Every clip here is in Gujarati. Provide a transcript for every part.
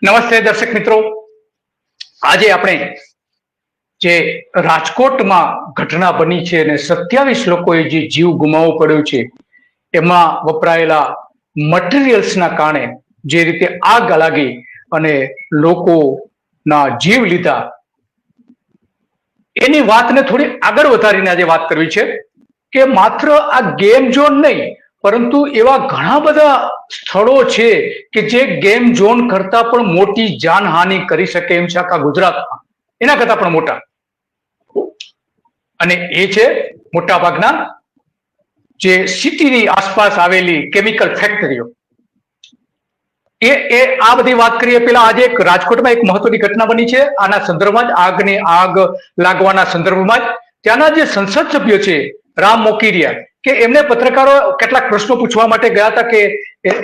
નમસ્તે દર્શક મિત્રો, આજે આપણે જે રાજકોટમાં ઘટના બની છે અને 27 લોકોએ જે જીવ ગુમાવવો પડ્યો છે એમાં વપરાયેલા મટીરિયલ્સના કારણે જે રીતે આગ લાગી અને લોકોના જીવ લીધા એની વાતને થોડી આગળ વધારીને આજે વાત કરવી છે કે માત્ર આ ગેમ ઝોન નહીં પરંતુ એવા ઘણા બધા સ્થળો છે કે જે ગેમ ઝોન કરતા પણ મોટી જાનહાનિ કરી શકે એમ છે આખા ગુજરાતમાં, એના કરતા પણ મોટા. અને એ છે મોટાભાગના જે સિટીની આસપાસ આવેલી કેમિકલ ફેક્ટરીઓ. એ આ બધી વાત કરીએ પેલા આજે એક રાજકોટમાં એક મહત્વની ઘટના બની છે. આના સંદર્ભમાં જ આગ લાગવાના સંદર્ભમાં જ ત્યાંના જે સંસદ સભ્ય છે રામ મોકીરિયા, કે એમને પત્રકારો કેટલાક પ્રશ્નો પૂછવા માટે ગયા હતા કે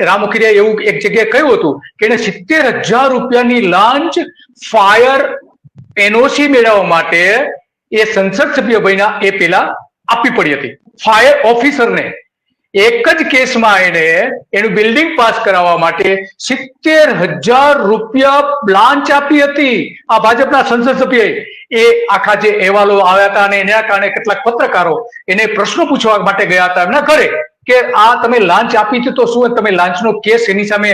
રામ મોકીરિયા એવું એક જગ્યાએ કહ્યું હતું કે એને 70,000 રૂપિયાની લાંચ ફાયર એનઓસી મેળવવા માટે એ સંસદ સભ્ય બન્યા એ પેલા આપવી પડી હતી. ફાયર ઓફિસરને એક જ કેસમાં એને એનું બિલ્ડિંગ પાસ કરાવવા માટે 70,000 રૂપિયા લાંચ આપી હતી આ ભાજપના સંસદ સભ્યએ. એ આખા જે અહેવાલો આવ્યા હતા અને એના કારણે કેટલાક પત્રકારો એને પ્રશ્નો પૂછવા માટે ગયા હતા એમના ઘરે કે આ તમે લાંચ આપી છે તો શું તમે લાંચનો કેસ એની સામે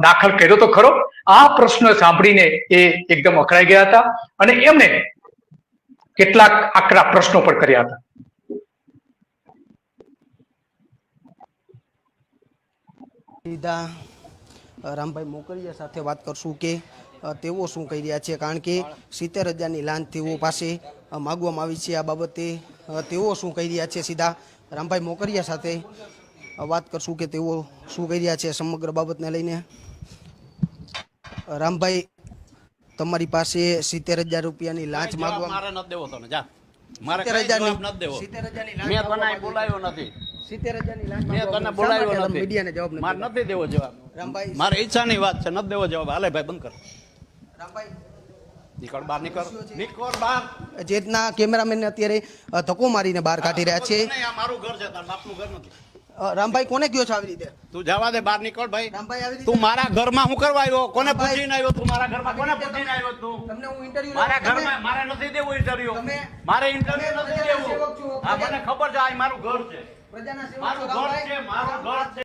દાખલ કર્યો તો ખરો? આ પ્રશ્ન સાંભળીને એ એકદમ અકળાઈ ગયા હતા અને એમને કેટલાક આકરા પ્રશ્નો પણ કર્યા હતા. સીધા રામભાઈ મોકરિયા સાથે વાત કરશું કે તેઓ શું કહી રહ્યા છે, કારણ કે 70,000ની લાંચ તેઓ પાસે માગવામાં આવી છે. આ બાબતે તેઓ શું કહી રહ્યા છે, સીધા રામભાઈ મોકરિયા સાથે વાત કરશું કે તેઓ શું કહી રહ્યા છે સમગ્ર બાબતને લઈને. રામભાઈ, તમારી પાસે 70,000 રૂપિયાની લાંચ માગવા મારે નથી દેવો તને જા મારે 70,000 નથી દેવો. 70,000ની મેં તને બોલાવ્યો નથી. 70,000ની લાંચ મેં તને બોલાવ્યો નથી. મીડિયાને જવાબ મારે નથી દેવો જવાબ. રામભાઈ, મારી ઈચ્છાની વાત છે, નથી દેવો જવાબ. હાલે ભાઈ બંધ કર. રામભાઈ નીકળ બહાર, નીકળ બહાર. જે રીતના કેમેરામેનને અત્યારે ધક્કો મારીને બહાર કાઢી રહ્યા છે. આ મારું ઘર છે, તારા બાપનું ઘર નથી. રામભાઈ, કોને કયો છો આવી રીતે? તું જવા દે, બહાર નીકળ ભાઈ. રામભાઈ, આવી રીતે તું મારા ઘરમાં હું કરવા આવ્યો? કોને પૂછીને આવ્યો તું? મારા ઘરમાં કોને પૂછીને આવ્યો તું? તમને હું ઇન્ટરવ્યુ મારા ઘરમાં મારે નથી દેવું ઇન્ટરવ્યુ. મારે ઇન્ટરવ્યુ નથી દેવું. આ મને ખબર છે, આ મારું ઘર છે. પ્રજાના સેવક મારું ઘર છે, મારું ઘર છે.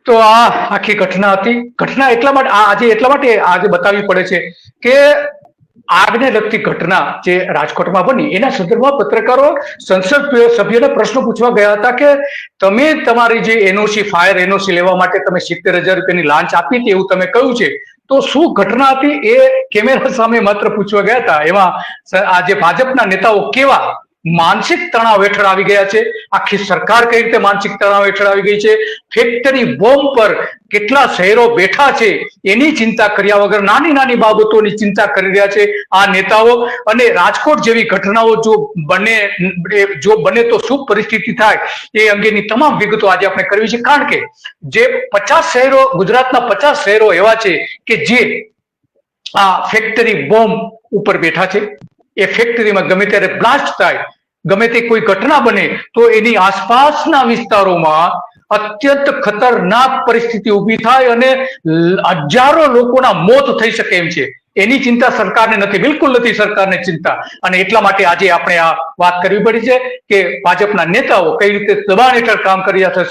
તો આ આખી ઘટના હતી. ઘટના એટલા માટે આજે બતાવવી પડે છે કે આગને લગતી ઘટના જે રાજકોટમાં બની એના સંદર્ભમાં પત્રકારો સંસદ સભ્યોને પ્રશ્નો પૂછવા ગયા હતા કે તમે તમારી જે એનઓસી ફાયર એનઓસી લેવા માટે તમે 70,000 રૂપિયાની લાંચ આપી હતી એવું તમે કહ્યું છે, તો શું ઘટના હતી એ કેમેરા સામે માત્ર પૂછવા ગયા હતા. એમાં આજે ભાજપના નેતાઓ કેવા માનસિક તણાવ હેઠળ આવી ગયા છે, આખી સરકાર કઈ રીતે માનસિક તણાવ હેઠળ આવી ગઈ છે, ફેક્ટરી બોમ્બ પર કેટલા શહેરો બેઠા છે એની ચિંતા કર્યા વગર નાની નાની બાબતોની ચિંતા કરી રહ્યા છે આ નેતાઓ. અને રાજકોટ જેવી ઘટનાઓ જો બને તો શું પરિસ્થિતિ થાય એ અંગેની તમામ વિગતો આજે આપણે કરવી છે. કારણ કે જે 50 શહેરો, ગુજરાતના 50 શહેરો એવા છે કે જે આ ફેક્ટરી બોમ્બ ઉપર બેઠા છે. એ ફેક્ટરીમાં ગમે ત્યારે બ્લાસ્ટ થાય, ગમે તે કોઈ ઘટના બને તો એની આસપાસના વિસ્તારોમાં અત્યંત ખતરનાક પરિસ્થિતિ ઊભી થાય અને હજારો લોકોના મોત થઈ શકે એમ છે. એની ચિંતા સરકારને નથી, બિલકુલ નથી સરકારને ચિંતા. અને એટલા માટે આજે આપણે આ વાત કરવી પડી છે કે ભાજપના નેતાઓ કઈ રીતે દબાણ હેઠળ કામ કરી રહ્યા છે,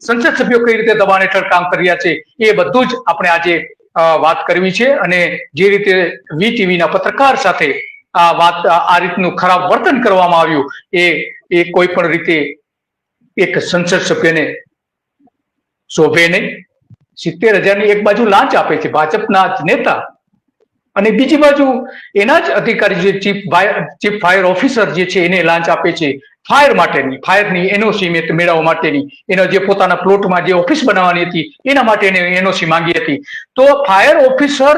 સંસદ સભ્યો કઈ રીતે દબાણ હેઠળ કામ કરી રહ્યા છે, એ બધું જ આપણે આજે વાત કરવી છે. અને જે રીતે વીટીવીના પત્રકાર સાથે આ રીતનું ખરાબ વર્તન કરવામાં આવ્યું એ કોઈ પણ રીતે એક સંસદ સભ્યને શોભે નહીં. 70,000ની એક બાજુ લાંચ આપે છે ભાજપના જ નેતા અને બીજી બાજુ એના જ અધિકારી જે ચીફ ફાયર ઓફિસર જે છે એને લાંચ આપે છે ફાયરની એનઓસી મેળવવા માટેની. એના જે પોતાના પ્લોટમાં જે ઓફિસ બનાવવાની હતી એના માટે એને એનઓસી માંગી હતી. તો ફાયર ઓફિસર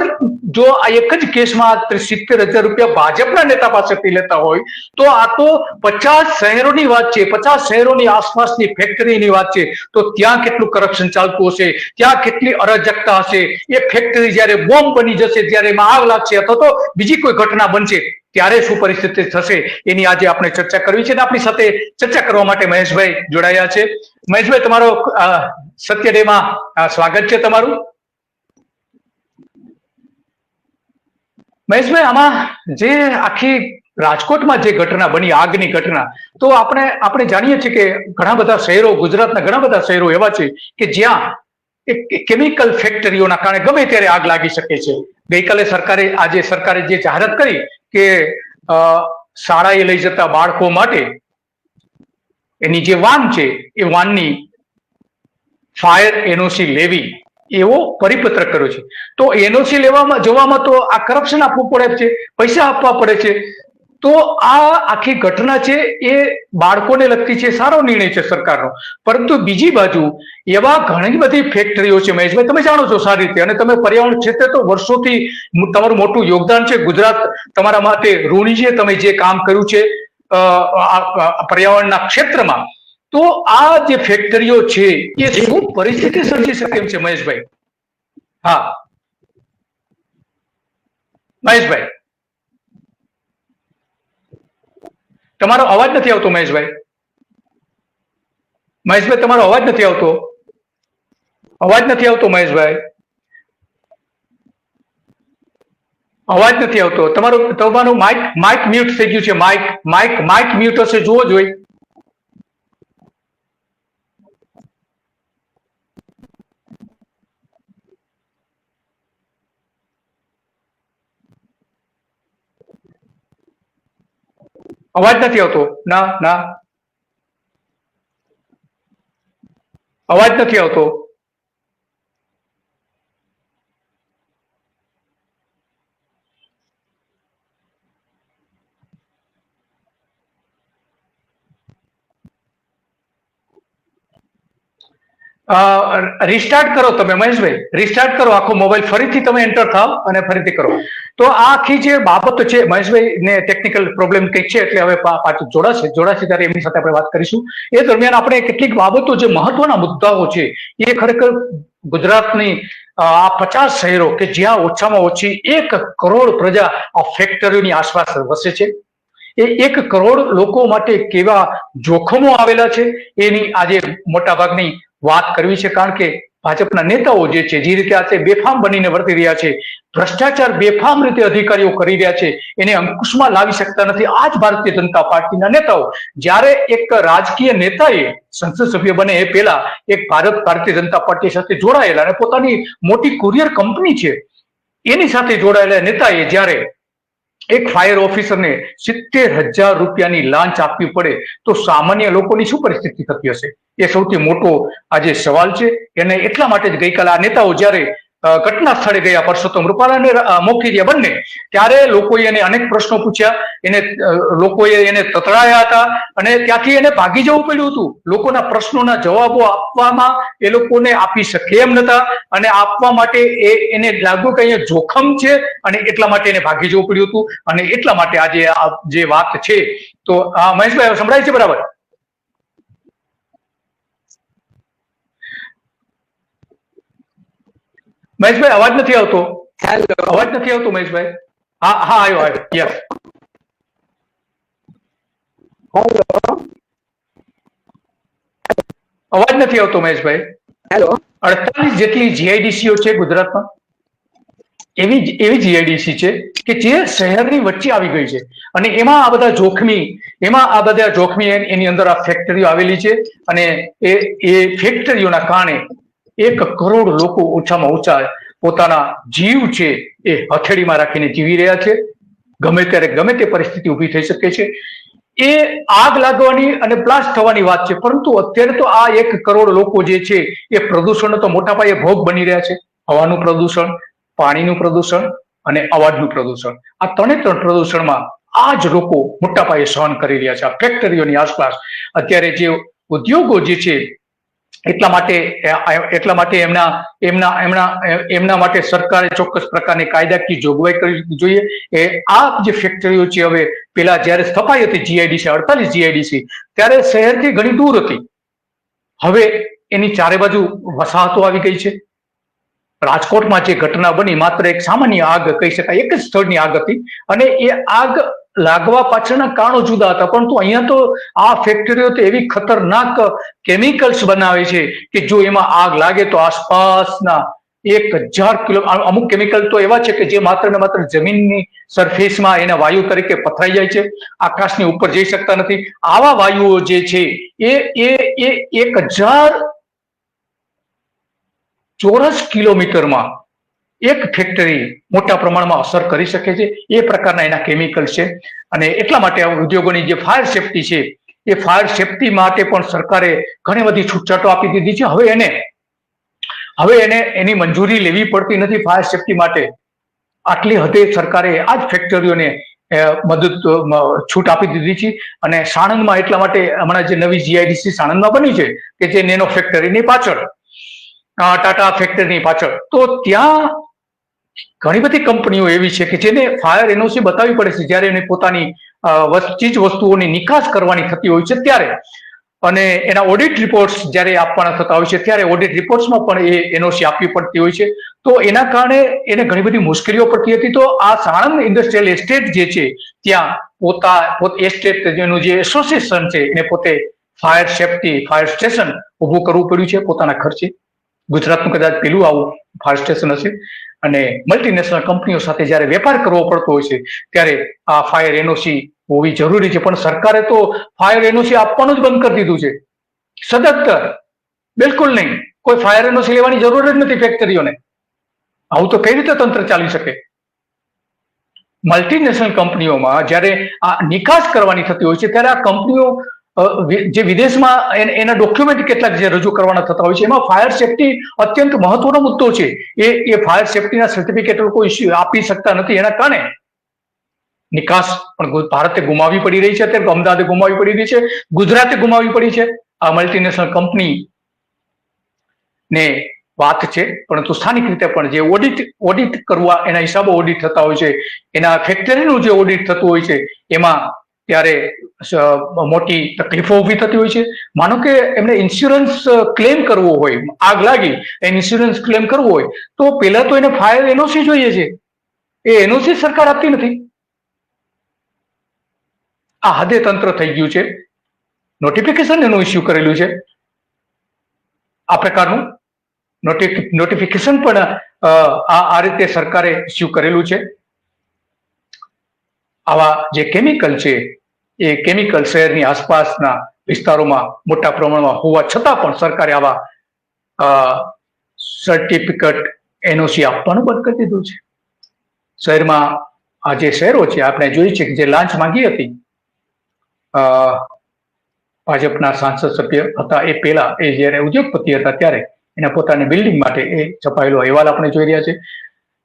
જો આ એક જ કેસમાં 70,000 રૂપિયા ભાજપના નેતા પાસેથી લેતા હોય તો આ તો 50 શહેરોની વાત છે, 50 શહેરોની આસપાસની ફેક્ટરીની વાત છે. તો ત્યાં કેટલું કરપ્શન ચાલતું હશે, ત્યાં કેટલી અરાજકતા હશે. એ ફેક્ટરી જયારે બોમ્બ બની જશે, જયારે એમાં આગ લાગશે અથવા તો બીજી કોઈ ઘટના બનશે ત્યારે શું પરિસ્થિતિ થશે એની આજે આપણે ચર્ચા કરવી છે અને આપણી સાથે ચર્ચા કરવા માટે મહેશભાઈ જોડાયા છે. મહેશભાઈ, તમારો સત્ય ડેમાં સ્વાગત છે તમારું. મહેશભાઈ, આમાં જે આખી રાજકોટમાં જે ઘટના બની, આગની ઘટના, તો આપણે જાણીએ છીએ કે ઘણા બધા શહેરો, ગુજરાતના ઘણા બધા શહેરો એવા છે કે જ્યાં કેમિકલ ફેક્ટરીઓના કારણે ગમે ત્યારે આગ લાગી શકે છે. ગઈકાલે સરકારે જે જાહેરાત કરી કે શાળાએ લઈ જતા બાળકો માટે એની જે વાન છે એ વાનની ફાયર એનઓસી લેવી એવો પરિપત્ર કર્યો છે. તો એનઓસી જોવામાં તો આ કરપ્શન આપવું પડે છે, પૈસા આપવા પડે છે. તો આ આખી ઘટના છે એ બાળકોને લગતી છે, સારો નિર્ણય છે સરકારનો. પરંતુ બીજી બાજુ એવા ઘણી બધી ફેક્ટરીઓ છે મહેશભાઈ, તમે જાણો છો સારી રીતે, અને તમે પર્યાવરણ ક્ષેત્રે તો વર્ષોથી તમારું મોટું યોગદાન છે. ગુજરાત તમારા માટે ઋણી છે, તમે જે કામ કર્યું છે પર્યાવરણના ક્ષેત્રમાં. તો આ જે ફેક્ટરીઓ છે એ શું પરિસ્થિતિ સર્જી શકે એમ છે મહેશભાઈ? હા મહેશભાઈ, તમારો અવાજ નથી આવતો મહેશભાઈ. મહેશભાઈ, તમારો અવાજ નથી આવતો. અવાજ નથી આવતો મહેશભાઈ, અવાજ નથી આવતો. તમારું માઇક મ્યુટ થઈ ગયું છે. માઇક મ્યુટ હશે, જુઓ જોઈ. અવાજ નથી આવતો. ના, અવાજ નથી આવતો. રિસ્ટાર્ટ કરો તમે મહેશભાઈ, રિસ્ટાર્ટ કરો આખો મોબાઈલ, ફરીથી તમે એન્ટર થાવ અને ફરીથી કરો. તો આ આખી જે બાબત છે મહેશભાઈ ને ટેકનિકલ પ્રોબ્લેમ કંઈક છે, એટલે હવે પાછું જોડાશે ત્યારે એમની સાથે આપણે વાત કરીશું. એ દરમિયાન આપણે કેટલીક બાબતો, જે મહત્વના મુદ્દાઓ છે એ ખરેખર ગુજરાતની આ 50 શહેરો કે જ્યાં ઓછામાં ઓછી 1 કરોડ પ્રજા આ ફેક્ટરીઓની આસપાસ વસે છે, એ 1 કરોડ લોકો માટે કેવા જોખમો આવેલા છે એની આજે મોટા ભાગની વાત કરવી છે. કારણ કે ભાજપના નેતાઓ જે છે, જે રીતે આજે બેફામ બનીને વર્તી રહ્યા છે, ભ્રષ્ટાચાર બેફામ રીતે અધિકારીઓ કરી રહ્યા છે, એને અંકુશમાં લાવી શકતા નથી આ જ ભારતીય જનતા પાર્ટીના નેતાઓ. જ્યારે એક રાજકીય નેતાએ સંસદ સભ્ય બને એ પહેલા એક ભારતીય જનતા પાર્ટી સાથે જોડાયેલા અને પોતાની મોટી કુરિયર કંપની છે એની સાથે જોડાયેલા નેતાએ જ્યારે એક ફાયર ઓફિસરને 70,000 રૂપિયાની લાંચ આપવી પડે તો સામાન્ય લોકોની શું પરિસ્થિતિ થતી હશે? એ સૌથી મોટો આજે સવાલ છે. એને એટલા માટે જ ગઈકાલે આ નેતાઓ જ્યારે ઘટના સ્થળે ગયા, પરસોત્તમ રૂપાલાને મોકલ્યા બંને, ત્યારે લોકોએ એને અનેક પ્રશ્નો પૂછ્યા, લોકોએ એને તતડાયા હતા અને ત્યાંથી એને ભાગી જવું પડ્યું હતું. લોકોના પ્રશ્નોના જવાબો આપવામાં એ લોકોને આપી શકે એમ નતા, અને આપવા માટે એને લાગ્યું કે અહીંયા જોખમ છે અને એટલા માટે એને ભાગી જવું પડ્યું હતું. અને એટલા માટે આજે આ જે વાત છે, તો મહેશભાઈ સંભળાય છે બરાબર? મહેશભાઈ, અવાજ નથી આવતો. અવાજ નથી આવતો મહેશભાઈ. હા આવ્યો. યસ, અવાજ નથી આવતો મહેશભાઈ. 48 જેટલી જીઆઈડીસીઓ છે ગુજરાતમાં, એવી જીઆઈડીસી છે કે જે શહેરની વચ્ચે આવી ગઈ છે, અને એમાં આ બધા જોખમી એની અંદર આ ફેક્ટરીઓ આવેલી છે. અને એ ફેક્ટરીઓના કારણે 1 કરોડ લોકો ઓછામાં ઓછા પોતાના જીવ છે એ હથેળીમાં રાખીને જીવી રહ્યા છે. ગમે ત્યારે ગમે તે પરિસ્થિતિ ઊભી થઈ શકે છે. એ આગ લાગવાની અને બ્લાસ્ટ થવાની વાત છે, પરંતુ અત્યારે તો આ 1 કરોડ લોકો જે છે એ પ્રદૂષણનો તો મોટા પાયે ભોગ બની રહ્યા છે. હવાનું પ્રદૂષણ, પાણીનું પ્રદૂષણ અને અવાજનું પ્રદૂષણ, આ 3 પ્રદૂષણમાં આ જ લોકો મોટા પાયે સહન કરી રહ્યા છે. આ ફેક્ટરીઓની આસપાસ અત્યારે જે ઉદ્યોગો જે છે, એટલા માટે એમના માટે સરકારે ચોક્કસ પ્રકારની કાયદાકીય જોગવાઈ કરવી જોઈએ. આ જે ફેક્ટરીઓ છે, હવે પેલા જયારે સ્થપાઈ હતી જીઆઈડીસી 48 જીઆઈડીસી, ત્યારે શહેરથી ઘણી દૂર હતી. હવે એની ચારે બાજુ વસાહતો આવી ગઈ છે. રાજકોટમાં જે ઘટના બની માત્ર એક સામાન્ય આગ કહી શકાય, એક જ સ્થળની આગ હતી, અને એ આગ લાગવા પાછળના કારણો જુદા હતા, પરંતુ અહીંયા તો આ ફેક્ટરીઓ તો એવી ખતરનાક કેમિકલ્સ બનાવે છે કે જો એમાં આગ લાગે તો આસપાસના 1000 કિલો, અમુક કેમિકલ તો એવા છે કે જે માત્ર ને માત્ર જમીનની સરફેસમાં એના વાયુ તરીકે પથરાઈ જાય છે, આકાશની ઉપર જઈ શકતા નથી. આવા વાયુઓ જે છે એ 1000 ચોરસ કિલોમીટરમાં એક ફેક્ટરી મોટા પ્રમાણમાં અસર કરી શકે છે. એ પ્રકારના એના કેમિકલ છે. અને એટલા માટે ઉદ્યોગોની જે ફાયર સેફટી છે એ ફાયર સેફટી માટે પણ સરકારે ઘણી બધી છૂટછાટો આપી દીધી છે. હવે એને એની મંજૂરી લેવી પડતી નથી ફાયર સેફટી માટે. આટલી હદે સરકારે આ જ ફેક્ટરીઓને છૂટ આપી દીધી છે. અને સાણંદમાં એટલા માટે હમણાં જે નવી જીઆઈડીસી સાણંદમાં બની છે કે જે નેનો ફેક્ટરીની પાછળ, ટાટા ફેક્ટરીની પાછળ, તો ત્યાં ઘણી બધી કંપનીઓ એવી છે કે જેને ફાયર એનઓસી બતાવવી પડે છે જ્યારે એને પોતાની ચીજ વસ્તુઓની નિકાસ કરવાની થતી હોય છે ત્યારે, અને એના ઓડિટ રિપોર્ટ્સ જ્યારે આપવાના થતા હોય છે ત્યારે ઓડિટ રિપોર્ટ્સમાં પણ એ એનઓસી આપવી પડતી હોય છે. તો એના કારણે એને ઘણી બધી મુશ્કેલીઓ પડતી હતી. તો આ સાણંદ ઇન્ડસ્ટ્રીયલ એસ્ટેટ જે છે ત્યાં એસ્ટેટ જેનું જે એસોસિએશન છે એને પોતે ફાયર સેફટી ફાયર સ્ટેશન ઊભું કરવું પડ્યું છે પોતાના ખર્ચે. ગુજરાતનું કદાચ પેલું આવું ફાયર સ્ટેશન હશે. અને મલ્ટીનેશનલ કંપનીઓ સાથે જ્યારે વેપાર કરવો પડતો હોય છે ત્યારે આ ફાયર એનઓસી હોવી જરૂરી છે. પણ સરકારે તો ફાયર એનઓસી આપવાનું જ બંધ કરી દીધું છે સદંતર. બિલકુલ નહીં, કોઈ ફાયર એનઓસી લેવાની જરૂર જ નથી ફેક્ટરીઓને. આવું તો કઈ રીતે તંત્ર ચાલી શકે? મલ્ટીનેશનલ કંપનીઓમાં જ્યારે આ નિકાસ કરવાની થતી હોય છે ત્યારે આ કંપનીઓ જે વિદેશમાં એના ડોક્યુમેન્ટ કેટલાક જે રજૂ કરવાના થતા હોય છે એમાં ફાયર સેફટી અત્યંત મહત્વનો મુદ્દો છે. એ ફાયર સેફટીના સર્ટિફિકેટ કોઈ આપી શકતા નથી. એના કારણે નિકાસ પણ ભારતે ગુમાવવી પડી રહી છે. અત્યારે અમદાવાદે ગુમાવવી પડી રહી છે, ગુજરાતે ગુમાવવી પડી છે. આ મલ્ટીનેશનલ કંપની ને વાત છે. પરંતુ સ્થાનિક રીતે પણ જે ઓડિટ કરવા એના હિસાબો ઓડિટ થતા હોય છે, એના ફેક્ટરીનું જે ઓડિટ થતું હોય છે એમાં ત્યારે મોટી તકલીફો ઊભી થતી હોય છે. માનો કે એમને ઇન્સ્યોરન્સ ક્લેમ કરવો હોય, આગ લાગી ઇન્સ્યોરન્સ ક્લેમ કરવો હોય તો પહેલા તો એને ફાયર એનઓસી જોઈએ છે. એ એનઓસી સરકાર આપતી નથી. આ હદે તંત્ર થઈ ગયું છે. નોટિફિકેશન એનું ઇસ્યુ કરેલું છે. આ પ્રકારનું નોટિફિકેશન પણ આ રીતે સરકારે ઇસ્યુ કરેલું છે. આવા જે કેમિકલ છે એ કેમિકલ શહેરની આસપાસના વિસ્તારોમાં મોટા પ્રમાણમાં હોવા છતાં પણ સરકારે આવા સર્ટિફિકેટ એનઓસી આપવાનું બંધ કરી દીધું છે. શહેરમાં આ જે શહેરો છે આપણે જોઈ છે કે જે લાંચ માંગી હતી ભાજપના સાંસદ સભ્ય હતા એ પહેલા, એ જયારે ઉદ્યોગપતિ હતા ત્યારે એના પોતાની બિલ્ડિંગ માટે એ છપાયેલો અહેવાલ આપણે જોઈ રહ્યા છે.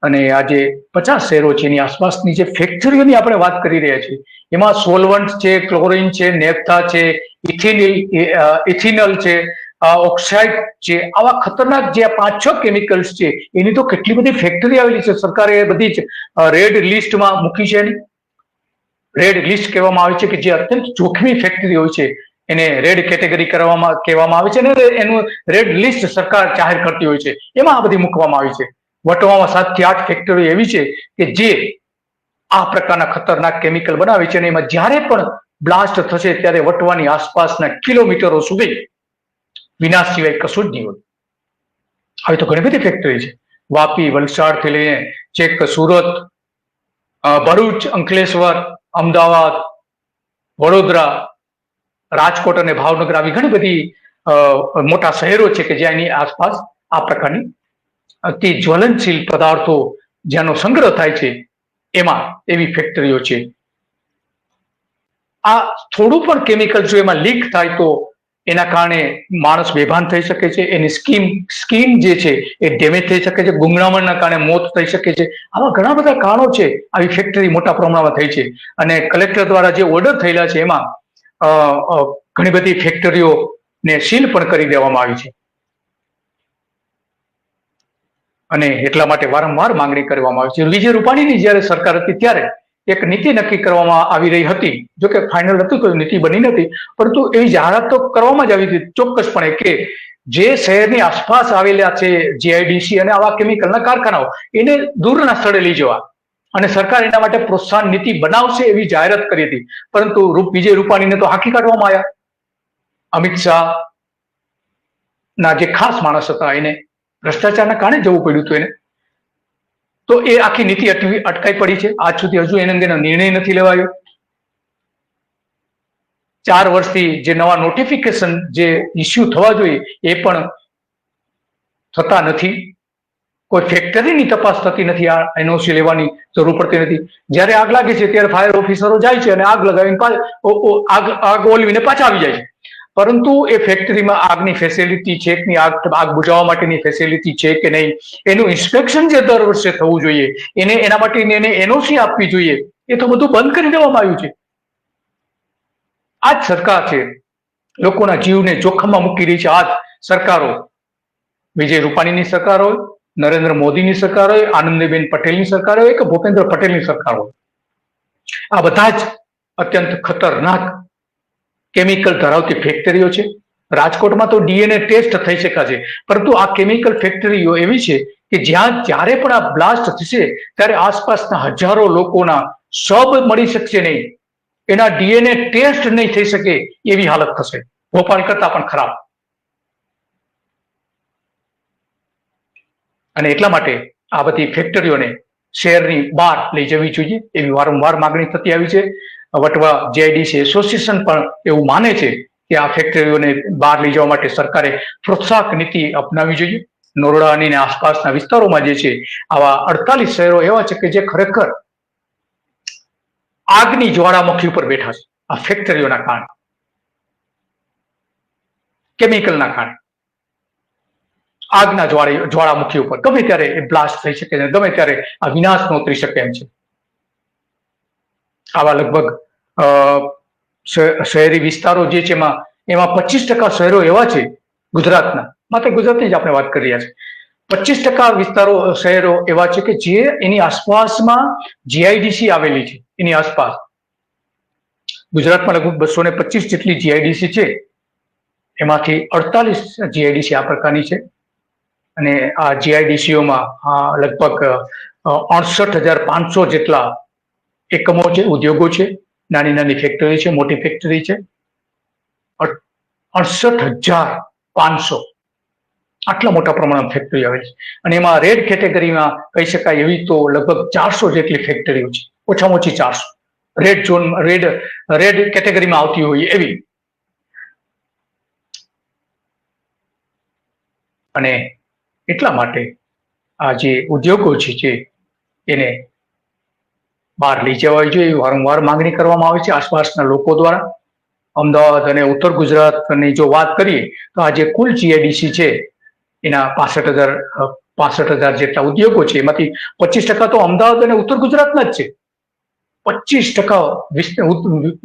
અને આજે 50 શહેરો છે એની આસપાસની જે ફેક્ટરીઓની આપણે વાત કરી રહ્યા છીએ એમાં સોલવન્ટ છે, ક્લોરિન છે, નેપ્થા છે, ઇથિનલ છે, ઓક્સાઇડ છે, આવા ખતરનાક જે 5-6 કેમિકલ્સ છે એની તો કેટલી બધી ફેક્ટરી આવેલી છે. સરકારે બધી જ રેડ લિસ્ટમાં મૂકી છે. રેડ લિસ્ટ કહેવામાં આવે છે કે જે અત્યંત જોખમી ફેક્ટરી હોય છે એને રેડ કેટેગરી કહેવામાં આવે છે અને એનું રેડ લિસ્ટ સરકાર જાહેર કરતી હોય છે. એમાં આ બધી મૂકવામાં આવી છે. વટવામાં 7 થી 8 ફેક્ટરીઓ એવી છે કે જે આ પ્રકારના ખતરનાક કેમિકલ બનાવે છે અને એમાં જ્યારે પણ બ્લાસ્ટ થશે ત્યારે વટવાની આસપાસના કિલોમીટરો સુધી વિનાશ સિવાય કશું જ નહીં હોય. આવી તો ઘણી બધી ફેક્ટરી છે. વાપી, વલસાડથી લઈને છેક સુરત, ભરૂચ, અંકલેશ્વર, અમદાવાદ, વડોદરા, રાજકોટ અને ભાવનગર આવી ઘણી બધી મોટા શહેરો છે કે જ્યાં એની આસપાસ આ પ્રકારની અતિ જ્વલનશીલ પદાર્થો જેનો સંગ્રહ થાય છે એમાં એવી ફેક્ટરીઓ છે. આ થોડું પણ કેમિકલ જો એમાં લીક થાય તો એના કારણે માણસ બેભાન થઈ શકે છે. એની સ્કીન જે છે એ ડેમેજ થઈ શકે છે. ગુંગળામણના કારણે મોત થઈ શકે છે. આવા ઘણા બધા કારણો છે. આવી ફેક્ટરી મોટા પ્રમાણમાં થઈ છે અને કલેક્ટર દ્વારા જે ઓર્ડર થયેલા છે એમાં ઘણી બધી ફેક્ટરીઓને સીલ પણ કરી દેવામાં આવી છે. અને એટલા માટે વારંવાર માંગણી કરવામાં આવી છે. વિજય રૂપાણીની જયારે સરકાર હતી ત્યારે એક નીતિ નક્કી કરવામાં આવી રહી હતી. જો કે ફાઇનલ હતું તો નીતિ બની નથી, પરંતુ એવી જાહેરાત તો કરવામાં જ આવી હતી ચોક્કસપણે કે જે શહેરની આસપાસ આવેલા છે જીઆઈડીસી અને આવા કેમિકલના કારખાનાઓ એને દૂરના સ્થળે લઈ જવા. અને સરકાર એના માટે પ્રોત્સાહન નીતિ બનાવશે એવી જાહેરાત કરી હતી, પરંતુ વિજય રૂપાણીને તો હાંકી કાઢવામાં આવ્યા. અમિત શાહ ના જે ખાસ માણસ હતા એને ભ્રષ્ટાચારના કારણે જવું પડ્યું હતું એને. તો એ આખી નીતિ અટકાઈ પડી છે. આજ સુધી હજુ એના અંગેનો નિર્ણય નથી લેવાયો. 4 વર્ષથી જે નવા નોટિફિકેશન જે ઇસ્યુ થવા જોઈએ એ પણ થતા નથી. કોઈ ફેક્ટરીની તપાસ થતી નથી. આ એનઓસી લેવાની જરૂર પડતી નથી. જ્યારે આગ લાગે છે ત્યારે ફાયર ઓફિસરો જાય છે અને આગ લગાવીને આગ ઓલવીને પાછા આવી જાય છે. પરંતુ એ ફેક્ટરીમાં આગની ફેસિલિટી છે કે નહીં, આગ બુઝાવવા માટેની ફેસિલિટી છે કે નહીં, એનું ઇન્સ્પેક્શન જે દર વર્ષે થવું જોઈએ, એના માટે એને એનઓસી આપવી જોઈએ, એ તો બધું બંધ કરી દેવામાં આવ્યું છે. આ જ સરકાર છે લોકોના જીવને જોખમમાં મૂકી રહી છે. આ જ સરકારો, વિજય રૂપાણીની સરકાર હોય, નરેન્દ્ર મોદીની સરકાર હોય, આનંદીબેન પટેલની સરકાર હોય કે ભૂપેન્દ્ર પટેલની સરકાર હોય, આ બધા જ અત્યંત ખતરનાક કેમિકલ ધરાવતી ફેક્ટરીઓ છે. રાજકોટમાં તો ડીએનએ ટેસ્ટ થઈ શકા છે, પરંતુ આ કેમિકલ ફેક્ટરીઓ એવી છે કે જ્યારે પણ આ બ્લાસ્ટ થશે ત્યારે આસપાસના હજારો લોકોના શબ મળી શકશે નહીં, એના ડીએનએ ટેસ્ટ નહીં થઈ શકે એવી હાલત થશે. ભોપાલ કરતા પણ ખરાબ. અને એટલા માટે આ બધી ફેક્ટરીઓને શહેરની બહાર લઈ જવી જોઈએ એવી વારંવાર માગણી થતી આવી છે. વટવા જીઆઈડીસી એસોસિએશન પણ એવું માને છે કે આ ફેક્ટરીઓને બહાર લઈ જવા માટે સરકારે પ્રોત્સાહક નીતિ અપનાવવી જોઈએ. નોરડા અને આસપાસના વિસ્તારોમાં જે છે આવા 48 શહેરો એવા છે કે જે ખરેખર આગની જ્વાળામુખી ઉપર બેઠા છે. આ ફેક્ટરીઓના કારણે, કેમિકલના કારણે આગના જ્વાળામુખી ઉપર ગમે ત્યારે એ બ્લાસ્ટ થઈ શકે છે, ગમે ત્યારે આ વિનાશ નોતરી શકે એમ છે. આવા લગભગ શહેરી વિસ્તારો જે છે એમાં 25% શહેરો એવા છે ગુજરાતના, માત્ર ગુજરાતની જ આપણે વાત કરી રહ્યા છે, 25% વિસ્તારો શહેરો એવા છે કે જે એની આસપાસમાં જીઆઈડીસી આવેલી છે. એની આસપાસ ગુજરાતમાં લગભગ 225 જેટલી જીઆઈડીસી છે, એમાંથી 48 જીઆઈડીસી આ પ્રકારની છે. અને આ જીઆઈડીસીઓમાં લગભગ 68,500 જેટલા એકમો છે, ઉદ્યોગો છે, નાની નાની ફેક્ટરી છે, મોટી ફેક્ટરી છે. 68,500 આટલા મોટા પ્રમાણમાં ફેક્ટરી આવે છે. અને એમાં રેડ કેટેગરીમાં કહી શકાય એવી તો લગભગ 400 જેટલી ફેક્ટરીઓ છે, ઓછામાં ઓછી 400 રેડ ઝોન રેડ કેટેગરીમાં આવતી હોય એવી. અને એટલા માટે આ જે ઉદ્યોગો છે એને બહાર લઈ જવા જોઈએ, વારંવાર માંગણી કરવામાં આવે છે આસપાસના લોકો દ્વારા. અમદાવાદ અને ઉત્તર ગુજરાતની જો વાત કરીએ તો આજે કુલ જીઆઈડીસી છે એના 65,000 જેટલા ઉદ્યોગો છે, એમાંથી 25% તો અમદાવાદ અને ઉત્તર ગુજરાતના જ છે. 25%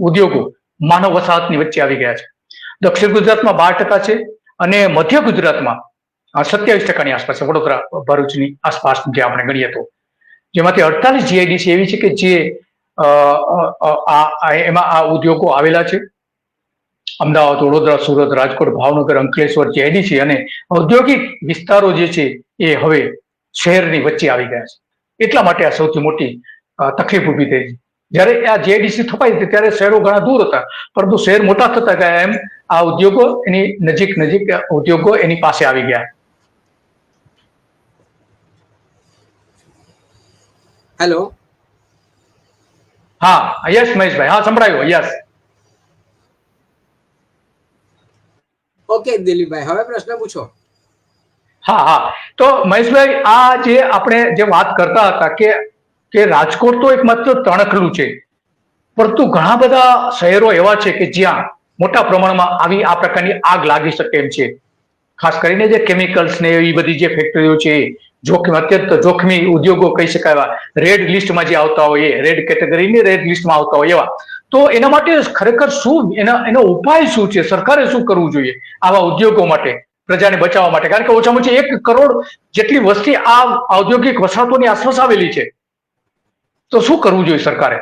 ઉદ્યોગો માનવ વસાહતની વચ્ચે આવી ગયા છે. દક્ષિણ ગુજરાતમાં 12% છે અને મધ્ય ગુજરાતમાં 27%ની આસપાસ, વડોદરા ભરૂચની આસપાસ જે આપણે ગણીએ તો, જેમાંથી 48 જીઆઈડીસી એવી છે કે જે એમાં આ ઉદ્યોગો આવેલા છે. અમદાવાદ, વડોદરા, સુરત, રાજકોટ, ભાવનગર, અંકલેશ્વર જીઆઈડીસી અને ઔદ્યોગિક વિસ્તારો જે છે એ હવે શહેરની વચ્ચે આવી ગયા છે. એટલા માટે આ સૌથી મોટી તકલીફ ઊભી થઈ છે. જ્યારે આ જીઆઈડીસી થપાઈ ત્યારે શહેરો ઘણા દૂર હતા, પરંતુ શહેર મોટા થતા ગયા એમ આ ઉદ્યોગો એની નજીક ઉદ્યોગો એની પાસે આવી ગયા. હેલો. હા યસ મહેશભાઈ, હા સંભળાયું. યસ. ઓકે દિલીપભાઈ, હવે પ્રશ્ન પૂછો. હા, તો મહેશભાઈ, આ જે આપણે જે વાત કરતા હતા કે રાજકોટ તો એકમાત્ર તણખલું છે, પરંતુ ઘણા બધા શહેરો એવા છે કે જ્યાં મોટા પ્રમાણમાં આવી આ પ્રકારની આગ લાગી શકે એમ છે. ખાસ કરીને જે કેમિકલ્સ ને એવી બધી જે ફેક્ટરીઓ છે, અત્યંત જોખમી ઉદ્યોગો કહી શકાય, રેડ લિસ્ટમાં જે આવતા હોય, એ રેડ કેટેગરીની રેડ લિસ્ટમાં આવતા હોય એવા. તો એના માટે ખરેખર શું એનો ઉપાય શું છે? સરકારે શું કરવું જોઈએ આવા ઉદ્યોગો માટે, પ્રજાને બચાવવા માટે? કારણ કે ઓછામાં ઓછી 1 કરોડ જેટલી વસ્તી આ ઔદ્યોગિક વસાહતોની આસપાસ આવેલી છે, તો શું કરવું જોઈએ સરકારે?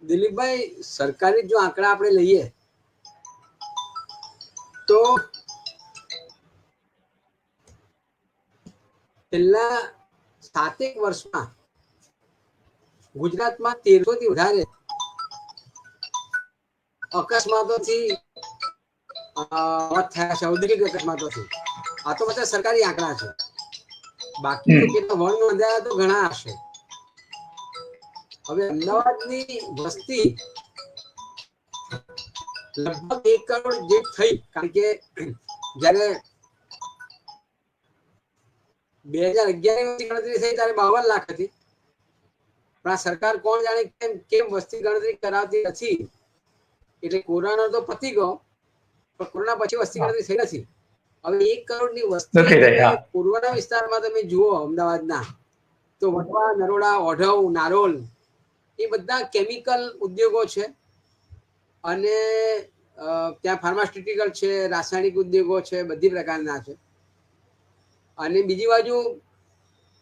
દિલીપભાઈ, સરકારી જો આંકડા આપણે લઈએ તો છેલ્લા 7 વર્ષમાં ગુજરાતમાં 1300 થી વધારે અકસ્માતોથી મોત થયા છે, ઔદ્યોગિક અકસ્માતોથી. આ તો બધા સરકારી આંકડા છે. બાકી તો કેટલા વણ નોંધાયા તો ઘણા હશે. હવે અમદાવાદની વસ્તી લગભગ 1 કરોડ જે થઈ, કારણ કે જયારે 2011 ની ગણતરી થઈ ત્યારે 52 લાખ હતી. પણ આ સરકાર કોણ જાણે કેમ વસ્તી ગણતરી કરાવતી નથી. એટલે કોરોના તો પતી ગયો, પણ કોરોના પછી વસ્તી ગણતરી થઈ નથી. હવે 1 કરોડની વસ્તી પૂર્વના વિસ્તારમાં તમે જુઓ અમદાવાદના, તો વટવા, નરોડા, ઓઢવ, નારોલ એ બધા કેમિકલ ઉદ્યોગો છે, અને ત્યાં ફાર્માસ્યુટિકલ છે, રાસાયણિક ઉદ્યોગો છે, બધી પ્રકારના છે. અને બીજી બાજુ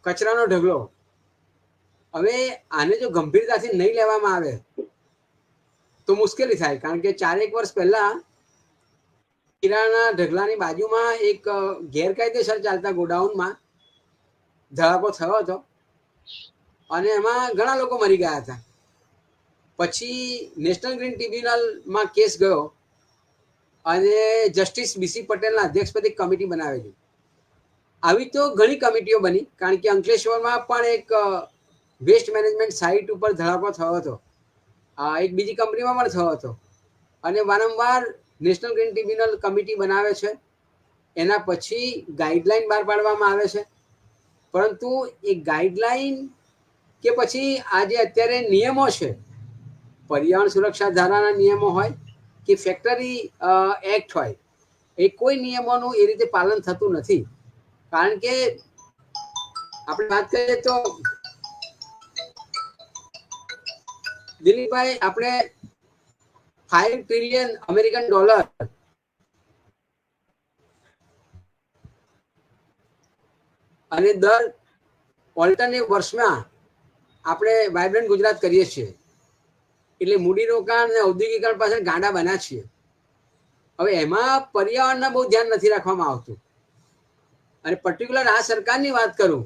કચરાનો ઢગલો. હવે આને જો ગંભીરતાથી નહીં લેવામાં આવે તો મુશ્કેલી થાય, કારણ કે 4-1 વર્ષ પહેલા કિરાના ઢગલાની બાજુમાં એક ગેરકાયદેસર ચાલતા ગોડાઉનમાં ધડાકો થયો હતો, અને એમાં ઘણા લોકો મરી ગયા હતા. પછી નેશનલ ગ્રીન ટ્રિબ્યુનલમાં કેસ ગયો, અને જસ્ટિસ BC પટેલના અધ્યક્ષપદે કમિટી બનાવેલી. આવી તો ઘણી કમિટીઓ બની, કારણ કે અંકલેશ્વરમાં પણ એક વેસ્ટ મેનેજમેન્ટ સાઇટ ઉપર ધડાકો થયો હતો, એક બીજી કંપનીમાં પણ થયો હતો. અને વારંવાર નેશનલ ગ્રીન ટ્રિબ્યુનલ કમિટી બનાવે છે, એના પછી ગાઈડલાઈન બહાર પાડવામાં આવે છે. પરંતુ એ ગાઈડલાઈન કે પછી આ જે અત્યારે નિયમો છે, પર્યાવરણ સુરક્ષા ધારાના નિયમો હોય કે ફેક્ટરી એક્ટ હોય, એ કોઈ નિયમોનું એ રીતે પાલન થતું નથી. કારણ કે આપણે વાત કરીએ તો દિલીપભાઈ, આપણે $5 ટ્રિલિયન અમેરિકન ડોલર અને દર ઓલ્ટરનેટ વર્ષમાં આપણે વાઇબ્રન્ટ ગુજરાત કરીએ છીએ. એટલે મૂડીરોકાણ અને ઔદ્યોગિકરણ પાછળ ગાંડા બન્યા છીએ. હવે એમાં પર્યાવરણના બહુ ધ્યાન નથી રાખવામાં આવતું. અને પર્ટિક્યુલર આ સરકારની વાત કરું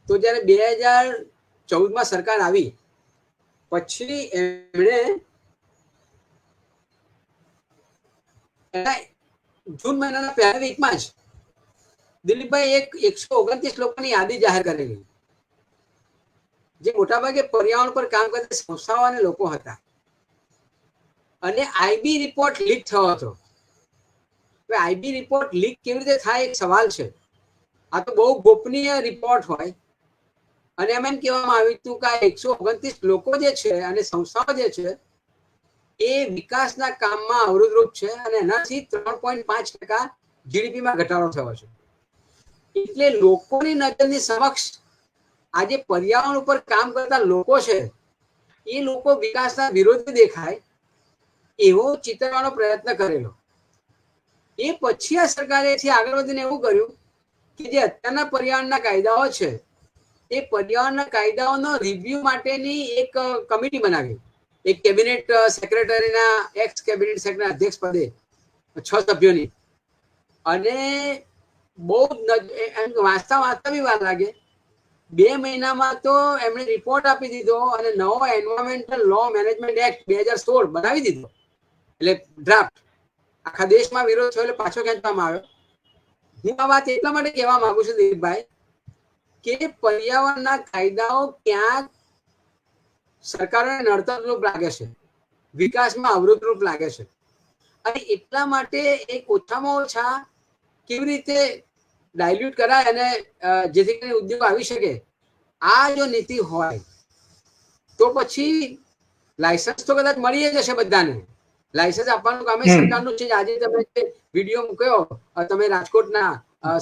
તો જ્યારે 2014માં સરકાર આવી પછી એમણે જૂન મહિનાના પહેલા વીકમાં જ દિલીપભાઈ એક 129 લોકોની યાદી જાહેર કરેલી, જે મોટાભાગે પર્યાવરણ પર કામ કરતા સંસ્થાઓ અને લોકો હતા. અને IB રિપોર્ટ લીક થયો હતો. હવે IB રિપોર્ટ લીક કેવી રીતે થાય એક સવાલ છે. આ તો બહુ ગોપનીય રિપોર્ટ હોય, અને એમ કહેવામાં આવ્યું હતું કે આ 129 લોકો જે છે અને સંસ્થાઓ જે છે એ વિકાસના કામમાં અવરોધરૂપ છે, અને એનાથી 3.5% GDPમાં ઘટાડો થયો છે. એટલે લોકોની નજરની સમક્ષ આજે પર્યાવરણ ઉપર કામ કરતા લોકો છે, એ લોકો વિકાસના વિરોધી દેખાય એવો ચિતરવાનો પ્રયત્ન કરેલો. એ પછી આ સરકારે આગળ વધીને એવું કર્યું કે જે અત્યારના પર્યાવરણના કાયદાઓ છે, એ પર્યાવરણના કાયદાઓનો રિવ્યુ માટેની એક કમિટી બનાવી. એક કેબિનેટ સેક્રેટરીના એક્સ કેબિનેટ સેક્રેટરી અધ્યક્ષ પદે 6 સભ્યોની. અને બહુ વાંચતા બી વાર લાગે. 2 મહિનામાં તો એમણે રિપોર્ટ આપી દીધો, અને નવો એન્વાયરમેન્ટલ લો મેનેજમેન્ટ એક્ટ 2016 બનાવી દીધો. એટલે ડ્રાફ્ટ આખા દેશમાં વિરોધ થયો, એટલે પાછો ખેંચવામાં આવ્યો. હું આ વાત એટલા માટે કહેવા માંગુ છું દિલીપભાઈ, કે પર્યાવરણના કાયદાઓ ક્યાંક સરકારોને નડતરરૂપ લાગે છે, વિકાસમાં અવરોધરૂપ લાગે છે. અને એટલા માટે એક ઓછામાં ઓછા કેવી રીતે ડાયલ્યુટ કરાય અને જેથી કરીને ઉદ્યોગ આવી શકે, આ જો નીતિ હોય તો પછી લાયસન્સ તો કદાચ મળી જશે બધાને. લાયસન્સ આપવાનું કામ સરકારનું છે. આજે તમે વિડીયો મૂક્યો તમે રાજકોટના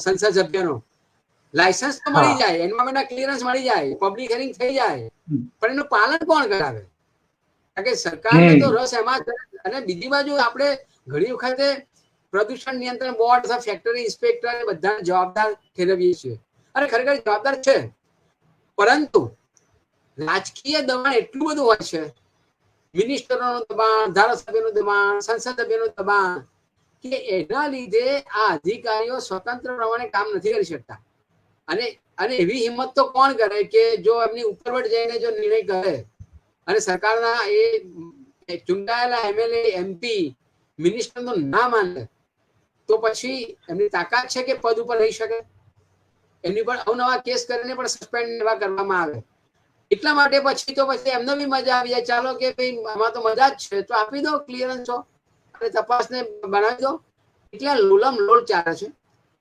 સંસદ સભ્યનો, લાયસન્સ તો મળી જાય, એન્વાયરમેન્ટના ક્લિયરન્સ મળી જાય, પબ્લિક હિયરિંગ થઈ જાય, પણ એનું પાલન કોણ કરાવે? કારણ કે સરકારને તો રસ એમાં. અને બીજી બાજુ આપણે ઘણી વખતે પ્રદૂષણ નિયંત્રણ બોર્ડ અથવા ફેક્ટરી ઇન્સ્પેક્ટર બધા જવાબદાર ઠેરવીએ છીએ, અને ખરેખર જવાબદાર છે. પરંતુ રાજકીય દબાણ એટલું બધું હોય છે, મિનિસ્ટરોનું દબાણ, ધારાસભ્યનું દબાણ, સંસદ સભ્યનું દબાણ, કે એના લીધે આ અધિકારીઓ સ્વતંત્ર પ્રમાણે કામ નથી કરી શકતા. અને અને એવી હિંમત તો કોણ કરે કે જો એમની ઉપરવટ જઈને જો નિર્ણય કરે અને સરકારના એ ચૂંટાયેલા MLA MP મિનિસ્ટરનું ના માને તો પછી એમની તાકાત છે કે પદ ઉપર રહી શકે? એમની પણ અવનવા કેસ કરીને પણ સસ્પેન્ડ એવા કરવામાં આવે. એટલા માટે પછી એમને બી મજા આવી જાય, ચાલો કે ભાઈ આમાં તો મજા જ છે તો આપી દો ક્લિયરન્સો અને તપાસને બનાવી દો. એટલે લોલમ લોલ ચાલે છે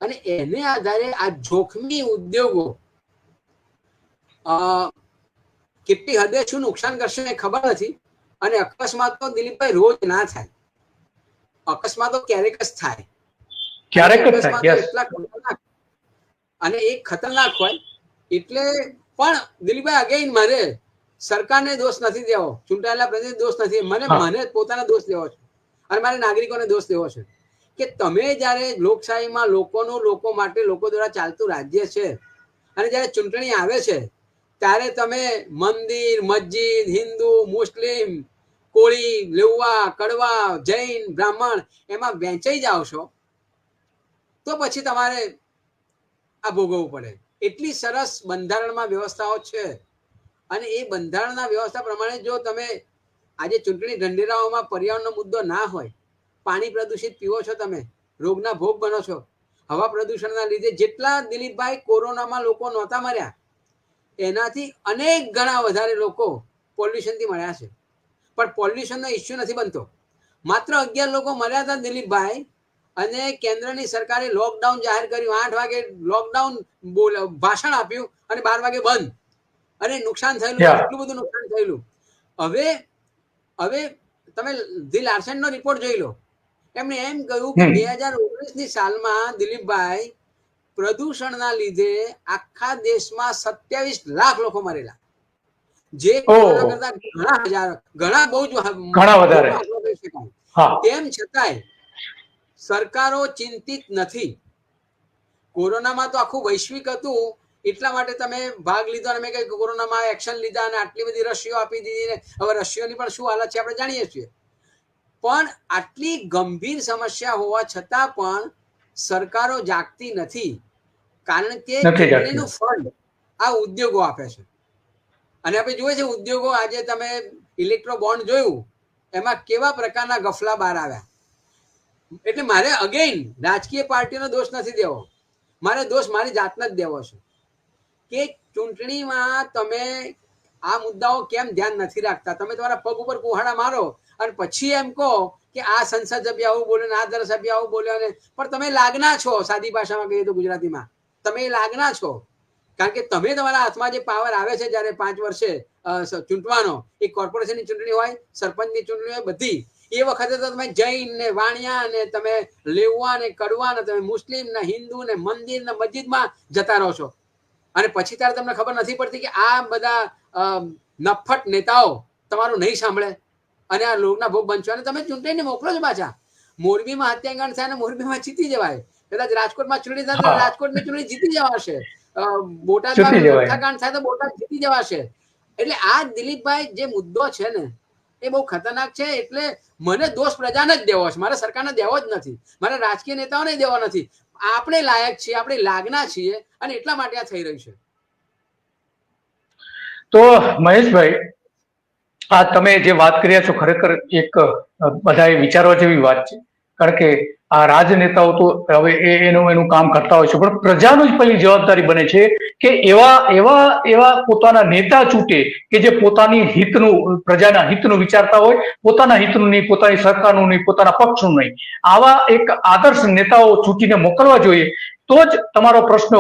અને એને આધારે આ જોખમી ઉદ્યોગો કેટલી હદે શું નુકસાન કરશે એ ખબર નથી. અને અકસ્માત તો દિલીપભાઈ રોજ ના થાય, અકસ્માતો ક્યારેક જ થાય, ક્યારેક જ થાય. અકસ્માતો એટલા ખતરનાક અને એ ખતરનાક હોય એટલે પણ દિલીપભાઈ અગેન મારે સરકારને દોષ નથી દેવો, ચૂંટાયેલા પ્રતિનિધિ દોષ નથી, મને પોતાના દોષ દેવો છે અને મારે નાગરિકોને દોષ દેવો છે કે તમે જ્યારે લોકશાહીમાં લોકોનું લોકો માટે લોકો દ્વારા ચાલતું રાજ્ય છે અને જ્યારે ચૂંટણી આવે છે ત્યારે તમે મંદિર, મસ્જિદ, હિન્દુ, મુસ્લિમ, કોળી, લેઉવા, કડવા, જૈન, બ્રાહ્મણ એમાં વહેંચાઈ જાઓ છો તો પછી તમારે આ ભોગવવું પડે. એટલી સરસ બંધારણમાં વ્યવસ્થાઓ છે અને એ બંધારણના વ્યવસ્થા પ્રમાણે જો તમે આજે ચૂંટણી ઢંઢેરાઓમાં પર્યાવરણનો મુદ્દો ના હોય, પાણી પ્રદૂષિત પીવો છો, તમે રોગના ભોગ બનો છો, હવા પ્રદૂષણના લીધે જેટલા દિલીપભાઈ કોરોનામાં લોકો નહોતા મર્યા એનાથી અનેક ગણા વધારે લોકો પોલ્યુશનથી મર્યા છે. પણ પોલ્યુશનનો ઇસ્યુ નથી બનતો. માત્ર 11 લોકો મર્યા હતા દિલીપભાઈ અને કેન્દ્રની સરકારે લોકડાઉન જાહેર કર્યું, 8 વાગે લોકડાઉન ભાષણ આપ્યું અને 12 વાગે બંધ અને નુકસાન થયેલું, એટલું બધું નુકસાન થયેલું. હવે તમે ધી લાર્સનનો રિપોર્ટ જોઈ લો. એમણે એમ કહ્યું કે 2019ની સાલમાં દિલીપભાઈ પ્રદૂષણના લીધે આખા દેશમાં 27 લાખ લોકો મરેલા, જે કોરોના કરતા ઘણા બહુ વધારે. તેમ છતાંય સરકારો ચિંતિત નથી. કોરોનામાં તો આખું વૈશ્વિક હતું એટલા માટે તમે ભાગ લીધો અને મેં કહ્યું કોરોનામાં એક્શન લીધા અને આટલી બધી રસીઓ આપી દીધી ને હવે રસીઓની પણ શું હાલત છે આપણે જાણીએ છીએ. પણ આટલી ગંભીર સમસ્યા હોવા છતાં પણ સરકારો જાગતી નથી કારણ કે ચૂંટણીનું ફંડ આ ઉદ્યોગો આપે છે. અને આપણે જોઈએ છે ઉદ્યોગો, આજે તમે ઇલેક્ટ્રો બોન્ડ જોયું એમાં કેવા પ્રકારના ગફલા બહાર આવ્યા. એટલે મારે અગેન રાજકીય પાર્ટીનો દોષ નથી દેવો, મારે દોષ મારી જાતને જ દેવો છે કે ચૂંટણીમાં તમે આ મુદ્દાઓ કેમ ધ્યાન નથી રાખતા. તમે તમારા પગ ઉપર કુહાડા મારો અને પછી એમ કહો કે આ સંસદ સભ્ય આવું બોલ્યો ને આ ધારાસભ્ય આવું બોલ્યો ને, પણ તમે લાગના છો. સાદી ભાષામાં કહીએ તો ગુજરાતીમાં તમે લાગના છો કારણ કે તમે તમારા હાથમાં જે પાવર આવે છે જ્યારે 5 વર્ષે ચૂંટવાનો, એ કોર્પોરેશનની ચૂંટણી હોય, સરપંચની ચૂંટણી હોય, બધી એ વખતે તો તમે જૈન ને વાણિયા ને તમે લેઉવા ને કડવા ને તમે મુસ્લિમ ને હિન્દુ ને મંદિર ને મસ્જિદમાં જતા રહો છો અને પછી ત્યારે તમને ખબર નથી પડતી કે આ બધા નફટ નેતાઓ તમારું નહીં સાંભળે અને આ લોભના ભોગ બનશો અને તમે ચૂંટણીને મોકલો છો. પાછા મોરબીમાં હત્યાકાંડ થાય ને મોરબીમાં જીતી જવાય, કદાચ રાજકોટમાં ચૂંટણી થાય તો રાજકોટની ચૂંટણી જીતી જવાશે, બોટાદમાં હત્યાકાંડ થાય તો બોટાદ જીતી જવાશે. એટલે આ દિલીપભાઈ જે મુદ્દો છે ને એ બહુ ખતરનાક છે. એટલે મને દોષ પ્રજાને જ દેવો છે, મારે સરકારને દેવો જ નથી, મારે રાજકીય નેતાઓને દેવો નથી. આપણે લાયક છીએ, આપણે લાગના છીએ અને એટલા માટે આ થઈ રહ્યું છે. તો મહેશભાઈ, આ તમે જે વાત કર્યા છો ખરેખર એક બધાએ વિચારવા જેવી વાત છે. કારણ કે આ રાજનેતાઓ તો હવે એનું કામ કરતા હોય છે, પણ પ્રજાનું જ પહેલી જવાબદારી બને છે કે એવા પોતાના નેતા ચૂંટે કે જે પોતાની હિતનું, પ્રજાના હિતનું વિચારતા હોય, પોતાના હિતનું નહીં, પોતાની સરકારનું નહીં, પોતાના પક્ષનું નહીં. આવા એક આદર્શ નેતાઓ ચૂંટીને મોકલવા જોઈએ તો જ તમારો પ્રશ્ન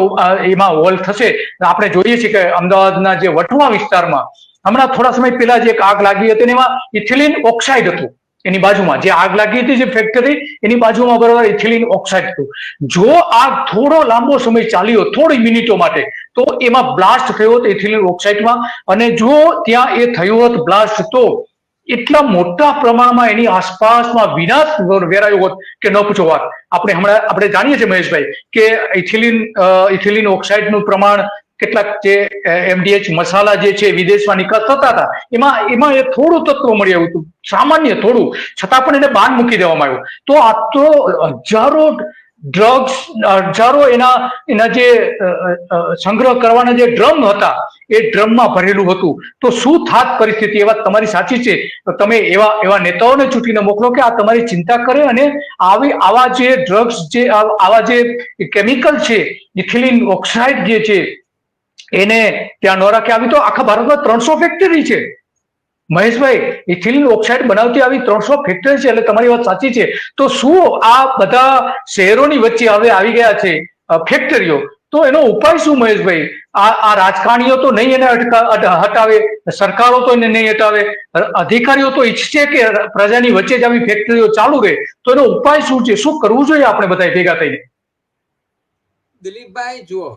એમાં હોલ થશે. આપણે જોઈએ છીએ કે અમદાવાદના જે વટવા વિસ્તારમાં હમણાં થોડા સમય પહેલા જે એક આગ લાગી હતી એમાં ઇથિલિન ઓક્સાઇડ હતું. એની બાજુમાં જે આગ લાગી હતી જે ફેક્ટરી એની બાજુમાં બરાબર ઇથિલિન ઓક્સાઇડ હતું. જો આગ થોડો લાંબો સમય ચાલ્યો, થોડી મિનિટો માટે, તો એમાં બ્લાસ્ટ થયો હતો ઇથિલિન ઓક્સાઇડમાં. અને જો ત્યાં એ થયો હોત બ્લાસ્ટ તો એટલા મોટા પ્રમાણમાં એની આસપાસમાં વિનાશ વેરાયો હોત કે ન પૂછો વાત. આપણે જાણીએ છીએ મહેશભાઈ કે ઇથિલિન ઓક્સાઇડનું પ્રમાણ કેટલાક જે MDH મસાલા જે છે વિદેશમાં નિકાસ થતા હતા એમાં એ થોડું તત્વ મળી આવ્યું હતું, સામાન્ય થોડું, છતાં પણ એને બાન મૂકી દેવામાં આવ્યું. તો આ તો હજારો ડ્રગ્સ હજારો એના જે સંગ્રહ કરવાના જે ડ્રમ હતા એ ડ્રમમાં ભરેલું હતું. તો શું થાત પરિસ્થિતિ? એ વાત તમારી સાચી છે. તમે એવા નેતાઓને ચૂંટીને મોકલો કે આ તમારી ચિંતા કરે અને આવા જે ડ્રગ્સ આવા જે કેમિકલ છે, ઇથિલિન ઓક્સાઇડ જે છે એને ત્યાં ન રાખે. આવી તો આખા ભારતમાં 300 ફેક્ટરી છે મહેશભાઈ. ઇથિલિન ઓક્સાઇડ બનાવતી આવી 300 ફેક્ટરી છે. એટલે તમારી વાત સાચી છે. તો શું આ બધા શહેરોની વચ્ચે હવે આવી ગયા છે ફેક્ટરીઓ, તો એનો ઉપાય શું મહેશભાઈ? આ રાજકારણીઓ તો નહીં એને હટાવે, સરકારો તો એને નહીં હટાવે, અધિકારીઓ તો ઈચ્છે કે પ્રજાની વચ્ચે જ આવી ફેક્ટરીઓ ચાલુ રહે. તો એનો ઉપાય શું છે? શું કરવું જોઈએ આપણે બધા ભેગા થઈને? દિલીપભાઈ જુઓ,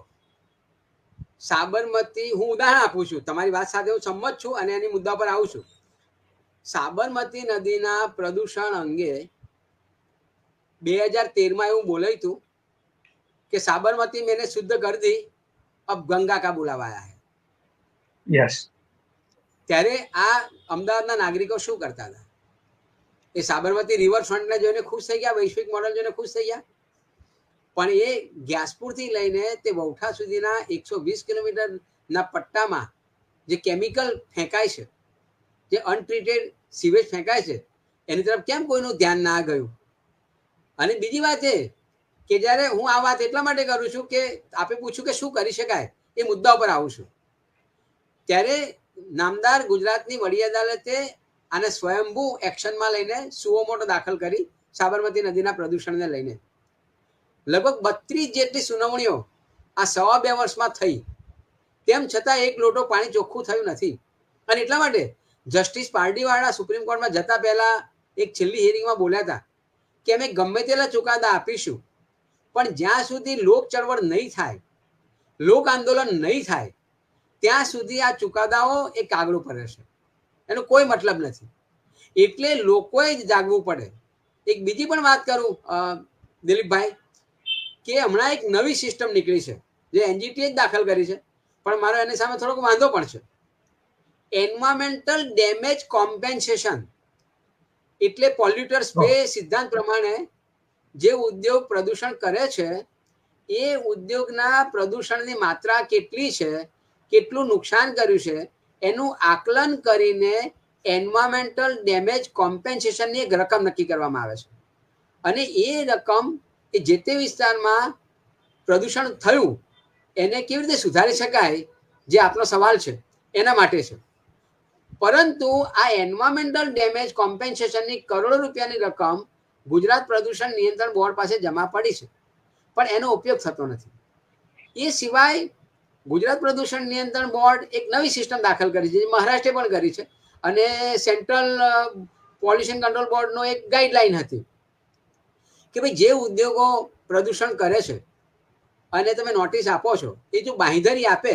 સાબરમતી, હું ઉદાહરણ આપું છું, તમારી વાત સાથે હું સંમત છું અને એની મુદ્દા પર આવું છું. સાબરમતી નદીના પ્રદૂષણ અંગે 2013 એવું બોલાયું હતું કે સાબરમતી મેને શુદ્ધ કર દી, અબ ગંગા કા બુલાવા આયા હૈ. યસ. ત્યારે આ અમદાવાદના નાગરિકો શું કરતા હતા? એ સાબરમતી રિવરફ્રન્ટને જોઈને ખુશ થઈ ગયા, વૈશ્વિક મોડલ જોઈને ખુશ થઈ ગયા. પણ એ ગ્યાસપુરથી લઈને તે વૌઠા સુધીના 120 કિલોમીટરના પટ્ટામાં જે કેમિકલ ફેંકાય છે, જે અનટ્રીટેડ સીવેજ ફેંકાય છે, એની તરફ કેમ કોઈનું ધ્યાન ના ગયું? અને બીજી વાત એ કે જ્યારે હું આ વાત એટલા માટે કરું છું કે આપે પૂછ્યું કે શું કરી શકાય, એ મુદ્દા ઉપર આવું છું. ત્યારે નામદાર ગુજરાતની વડી અદાલતે આને સ્વયંભૂ એક્શનમાં લઈને સુઓ મોટો દાખલ કરી સાબરમતી નદીના પ્રદૂષણને લઈને. લગભગ 32 જેટલી સુનાવણીઓ આ 2.5 વર્ષમાં થઈ, તેમ છતાં એક લોટો પાણી ચોખ્ખું થયું નથી. અને એટલા માટે જસ્ટિસ પારડીવાળા સુપ્રીમ કોર્ટમાં જતા પહેલા એક છેલ્લી હિયરિંગમાં બોલ્યા હતા કે અમે ગમે તેટલા ચુકાદા આપીશું, પણ જ્યાં સુધી લોક ચળવળ નહીં થાય, લોક આંદોલન નહીં થાય, ત્યાં સુધી આ ચુકાદાઓ એ કાગળ ઉપર રહેશે, એનો કોઈ મતલબ નથી. એટલે લોકોએ જ જાગવું પડે. એક બીજી પણ વાત કરું દિલીપભાઈ, કે હમણાં એક નવી સિસ્ટમ નીકળી છે જે એનજીટીએ જ દાખલ કરી છે, પણ મારો એની સામે થોડોક વાંધો પણ છે. એન્વાયરમેન્ટલ ડેમેજ કોમ્પેન્સેશન, એટલે પોલ્યુટર્સ પે સિદ્ધાંત પ્રમાણે જે ઉદ્યોગ પ્રદૂષણ કરે છે એ ઉદ્યોગના પ્રદૂષણની માત્રા કેટલી છે, કેટલું નુકસાન કર્યું છે, એનું આકલન કરીને એન્વાયરમેન્ટલ ડેમેજ કોમ્પેન્સેશનની એક રકમ નક્કી કરવામાં આવે છે. અને એ રકમ એ જે તે વિસ્તારમાં પ્રદૂષણ થયું એને કેવી રીતે સુધારી શકાય, જે આપનો સવાલ છે એના માટે છે. પરંતુ આ એન્વાયરમેન્ટલ ડેમેજ કોમ્પેન્સેશનની કરોડો રૂપિયાની રકમ ગુજરાત પ્રદૂષણ નિયંત્રણ બોર્ડ પાસે જમા પડી છે, પણ એનો ઉપયોગ થતો નથી. એ સિવાય ગુજરાત પ્રદૂષણ નિયંત્રણ બોર્ડ એક નવી સિસ્ટમ દાખલ કરી છે, જે મહારાષ્ટ્રે પણ કરી છે, અને સેન્ટ્રલ પોલ્યુશન કંટ્રોલ બોર્ડનો એક ગાઈડલાઈન હતી કે ભાઈ જે ઉદ્યોગો પ્રદૂષણ કરે છે અને તમે નોટિસ આપો છો, એ જો બાંહેધરી આપે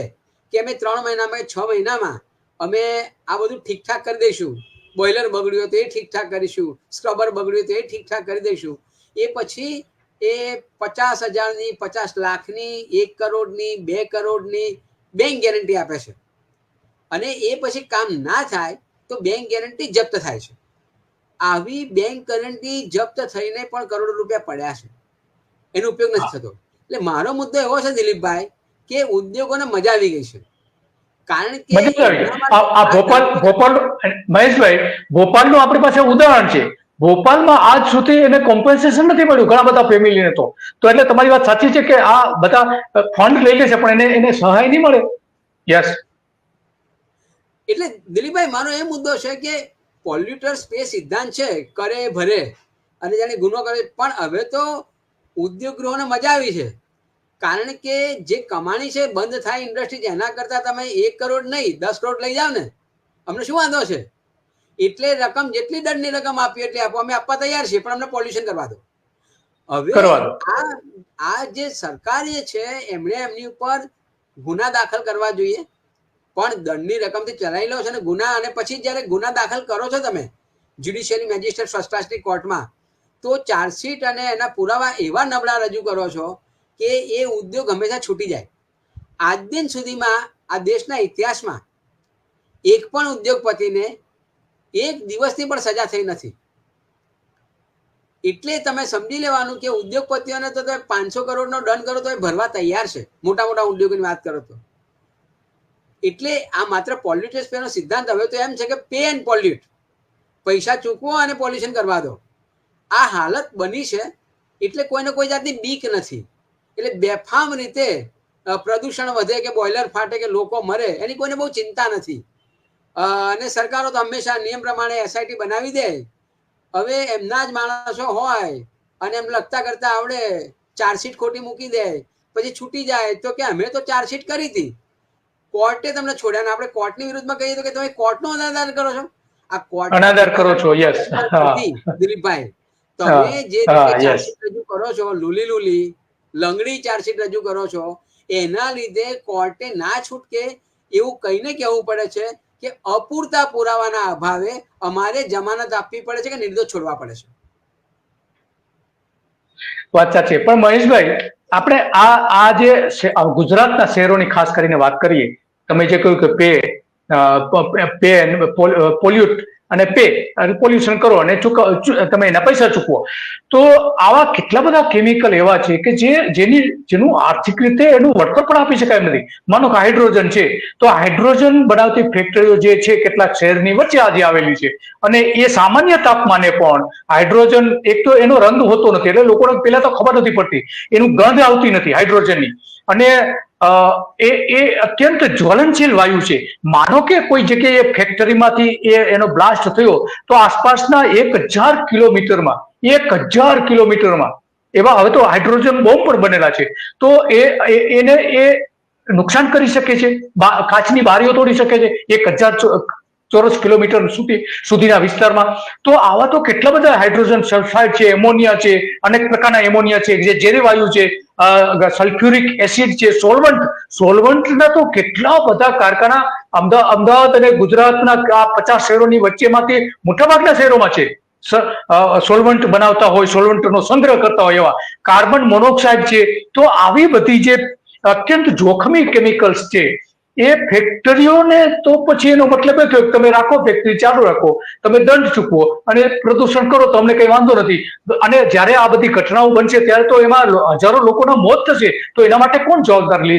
કે અમે 3 મહિનામાં 6 મહિનામાં અમે આ બધું ઠીકઠાક કરી દઈશું, બોઇલર બગડ્યું તો એ ઠીકઠાક કરીશું, સ્ક્રબર બગડ્યું તો એ ઠીકઠાક કરી દઈશું, એ પછી એ 50,000ની, 50 લાખની, 1 કરોડની, 2 કરોડની બેંક ગેરંટી આપે છે. અને એ પછી કામ ના થાય તો બેંક ગેરંટી જપ્ત થાય છે. આવી બેંક ગેરંટી જપ્ત થઈને પણ કરોડો રૂપિયા પડ્યા છે, એનો ઉપયોગ નથી થતો. એટલે મારો મુદ્દો એવો છે દિલીપભાઈ કે ઉદ્યોગોને મજા આવી ગઈ છે, કારણ કે ભોપાલ મહેશભાઈ, ભોપાલનું આપણી પાસે ઉદાહરણ છે. ભોપાલમાં આજ સુધી એને કોમ્પન્સેશન નથી મળ્યું ઘણા બધા ફેમિલીને. તો એટલે તમારી વાત સાચી છે કે આ બધા ફંડ લઈ લે છે પણ એને સહાય નહીં મળે. યસ. એટલે દિલીપભાઈ મારો એ મુદ્દો છે કે પોલ્યુટર્સ પે સિદ્ધાંત છે, કરે ભરે અને જાણે ગુનો કરે. પણ હવે તો ઉદ્યોગ ગૃહોને મજા આવી છે, કારણ કે જે કમાણી છે બંધ થાય ઇન્ડસ્ટ્રી, એના કરતા તમે 1 કરોડ નહીં 10 કરોડ લઈ જાઓ ને, અમને શું વાંધો છે? એટલે રકમ જેટલી દંડની રકમ આપી એટલે આપો, અમે આપવા તૈયાર છીએ, પણ અમને પોલ્યુશન કરવા દો. હવે આ જે સરકાર છે એમણે એમની ઉપર ગુના દાખલ કરવા જોઈએ, પણ દંડની રકમથી ચલાવી લો છો ને ગુના, અને પછી જ્યારે ગુના દાખલ કરો છો તમે જ્યુડિશિયરી મેજિસ્ટ્રેટ ફર્સ્ટ ક્લાસની કોર્ટમાં, તો ચાર્જશીટ અને એના પુરાવા એવા નબળા રજૂ કરો છો કે એ ઉદ્યોગ હંમેશા છૂટી જાય. આજ દિન સુધીમાં આ દેશના ઇતિહાસમાં એક પણ ઉદ્યોગપતિને 1 દિવસની પણ સજા થઈ નથી. એટલે તમે સમજી લેવાનું કે ઉદ્યોગપતિઓને તો તમે 500 કરોડનો દંડ કરો તો એ ભરવા તૈયાર છે, મોટા મોટા ઉદ્યોગોની વાત કરો તો. એટલે આ માત્ર પોલ્યુટર્સ પેનો સિદ્ધાંત હવે તો એમ છે કે પે એન્ડ પોલ્યુટ, પૈસા ચૂકવો અને પોલ્યુશન કરવા દો. આ હાલત બની છે એટલે કોઈને કોઈ જાતની બીક નથી. એટલે બેફામ રીતે પ્રદૂષણ વધે કે બોઇલર ફાટે કે લોકો મરે એની કોઈને બહુ ચિંતા નથી. અને સરકારો તો હંમેશા નિયમ પ્રમાણે એસઆઈટી બનાવી દે. હવે એમના જ માણસો હોય અને એમ લખતા કરતા આવડે, ચાર્જશીટ ખોટી મૂકી દે, પછી છૂટી જાય તો કે અમે તો ચાર્જશીટ કરી હતી, કોર્ટે તમને છોડ્યા. આપણે કોર્ટની વિરુદ્ધમાં કહીએ તો કે તમે કોર્ટનો અનાદર કરો છો. આ કોર્ટ અનાદર કરો છો. યસ, દિલીપભાઈ, તમે જે રીતે ચાર્જશીટ રજૂ કરો છો, લુલી લંગડી ચાર્જશીટ રજૂ કરો છો, એના લીધે કોર્ટે ના છૂટકે એવું કહીને કહેવું પડે છે કે અપૂરતા પુરાવાના અભાવે અમારે જમાનત આપવી પડે છે કે નિર્દોષ છોડવા પડે છે. વાત સાચી. પણ મહેશભાઈ, આપણે આ જે ગુજરાતના શહેરોની ખાસ કરીને વાત કરીએ, તમે જે કહ્યું કે પે પોલ્યુટ અને પે પોલ્યુશન કરો અને તમે એના પૈસા ચૂકવો, તો આવા કેટલા બધા કેમિકલ એવા છે કે જેનું આર્થિક રીતે એનું વળતર પણ આપી શકાય એમ નથી. માનો કે હાઇડ્રોજન છે, તો હાઇડ્રોજન બનાવતી ફેક્ટરીઓ જે છે કેટલાક શહેરની વચ્ચે આજે આવેલી છે, અને એ સામાન્ય તાપમાને પણ હાઇડ્રોજન, એક તો એનો રંગ હોતો નથી, એટલે લોકોને પેલા તો ખબર નથી પડતી, એનું ગંધ આવતી નથી હાઇડ્રોજનની, અને એ અત્યંત જ્વલનશીલ વાયુ છે. માનો કે કોઈ જગ્યાએ ફેક્ટરીમાંથી એનો બ્લાસ્ટ થયો તો આસપાસના 1000 કિલોમીટરમાં એવા હવે તો હાઇડ્રોજન બોમ્બ પણ બનેલા છે. તો એ નુકસાન કરી શકે છે, કાચની બારીઓ તોડી શકે છે 1000 ચોરસ કિલોમીટર સુધીના વિસ્તારમાં. તો આવા તો કેટલા બધા હાઇડ્રોજન સલ્ફાઇડ છે, એમોનિયા છે, અનેક પ્રકારના એમોનિયા છે, જે ઝેરી વાયુ છે, સલ્ફ્યુરિક એસિડ છે, સોલવન્ટના તો કેટલા બધા કારખાના અમદાવાદ અને ગુજરાતના આ 50 શહેરોની વચ્ચેમાંથી મોટાભાગના શહેરોમાં છે. સોલવન્ટ બનાવતા હોય, સોલવન્ટનો સંગ્રહ કરતા હોય એવા કાર્બન મોનોક્સાઇડ છે. તો આવી બધી જે અત્યંત જોખમી કેમિકલ્સ છે એ ફેક્ટરીઓને, તો પછી એનો મતલબ એ થયો કે તમે રાખો ફેક્ટરી ચાલુ રાખો, તમે દંડ ચૂકવો અને પ્રદૂષણ કરો તો અમને કઈ વાંધો નથી. અને જ્યારે આ બધી ઘટનાઓ બનશે ત્યારે તો એમાં હજારો લોકોના મોત થશે, તો એના માટે કોણ જવાબદારી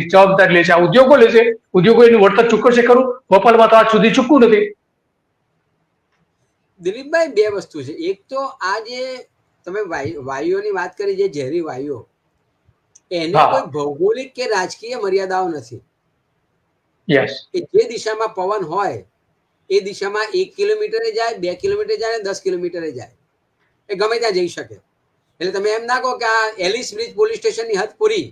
લે છે? આ ઉદ્યોગો લેશે. ઉદ્યોગો એનું વળતર ચૂકવશે ખરું? ભોપાલમાં તો આજ સુધી ચૂકવું નથી. દિલીપભાઈ, બે વસ્તુ છે. એક તો આ જે તમે વાયુઓની વાત કરી, જે ઝેરી વાયુઓ, એને કોઈ ભૌગોલિક કે રાજકીય મર્યાદાઓ નથી. યસ, કે જે દિશામાં પવન હોય એ દિશામાં 1 કિલોમીટરે જાય, 2 કિલોમીટર જાય, 10 કિલોમીટરે જાય, એ ગમે ત્યાં જઈ શકે. એટલે તમે એમ ના કહો કે આ એલિસ બ્રિજ પોલીસ સ્ટેશનની હદ પૂરી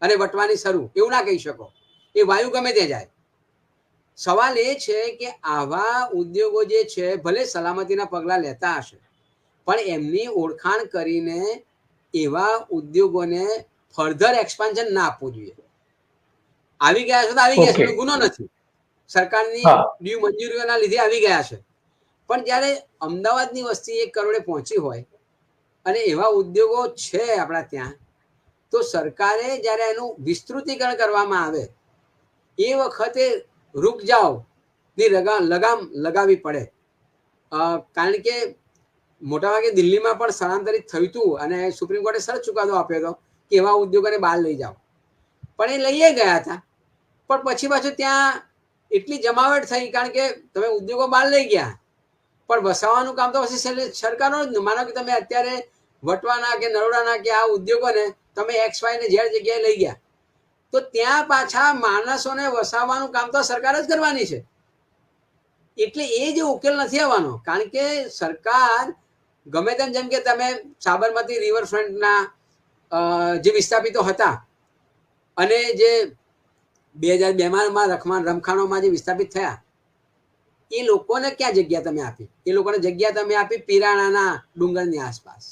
અને વટવાની શરૂ, એવું ના કહી શકો. એ વાયુ ગમે ત્યાં જાય. સવાલ એ છે કે આવા ઉદ્યોગો જે છે ભલે સલામતીના પગલાં લેતા હશે, પણ એમની ઓળખાણ કરીને એવા ઉદ્યોગોને ફર્ધર એક્સપાન્શન ના આપવું જોઈએ. આવી ગયા છે તો આવી ગયા છે, ગુનો નથી, સરકારની ડ્યુ મંજૂરીઓના લીધે આવી ગયા છે. પણ જ્યારે અમદાવાદની વસ્તી 1 કરોડે પહોંચી હોય અને એવા ઉદ્યોગો છે આપણા ત્યાં, તો સરકારે જ્યારે એનું વિસ્તૃતીકરણ કરવામાં આવે એ વખતે રૂક જાઓ ની લગામ લગાવવી પડે. કારણ કે મોટાભાગે દિલ્હીમાં પણ સ્થળાંતરિત થયું હતું અને સુપ્રીમ કોર્ટે સરસ ચુકાદો આપ્યો હતો કે એવા ઉદ્યોગોને બહાર લઈ જાઓ. પણ એ લઈએ ગયા હતા, પણ પછી પાછું ત્યાં એટલી જમાવટ થઈ, કારણ કે તમે ઉદ્યોગો બહાર લઈ ગયા પણ વસાવવાનું કામ તો પછી સરકારનો જ. માનો કે તમે અત્યારે વટવાના કે નરોડાના કે આ ઉદ્યોગોને તમે XY ને Z જગ્યાએ લઈ ગયા, તો ત્યાં પાછા માણસોને વસાવવાનું કામ તો સરકાર જ કરવાની છે. એટલે એ જે ઉકેલ નથી આવવાનો, કારણ કે સરકાર ગમે તેમ, જેમ કે તમે સાબરમતી રિવરફ્રન્ટના જે વિસ્થાપિતો હતા અને જે 2002માં રમખાણોમાં જે વિસ્થાપિત થયા, એ લોકોને ક્યાં જગ્યા તમે આપી? એ લોકોને જગ્યા તમે આપી પિરાણાના ડુંગરની આસપાસ.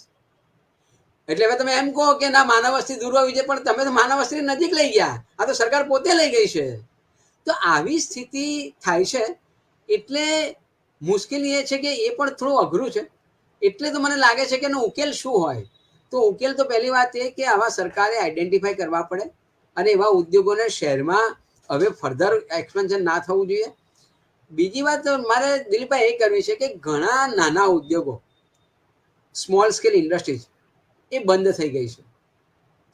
એટલે હવે તમે એમ કહો કે ના, માનવ વસ્તી દૂર હોવી જોઈએ, પણ તમે તો માનવ વસ્તી નજીક લઈ ગયા. આ તો સરકાર પોતે લઈ ગઈ છે. તો આવી સ્થિતિ થાય છે. એટલે મુશ્કેલી એ છે કે એ પણ થોડું અઘરું છે. એટલે તો મને લાગે છે કે એનો ઉકેલ શું હોય? તો ઉકેલ તો પહેલી વાત એ કે આવા સરકારે આઈડેન્ટિફાઈ કરવા પડે અને એવા ઉદ્યોગોને શહેરમાં હવે ફર્ધર એક્સપેન્શન ના થવું જોઈએ. બીજી વાત મારે દિલીપભાઈ એ કરવી છે કે ઘણા નાના ઉદ્યોગો સ્મોલ સ્કેલ ઇન્ડસ્ટ્રીઝ એ બંધ થઈ ગઈ છે.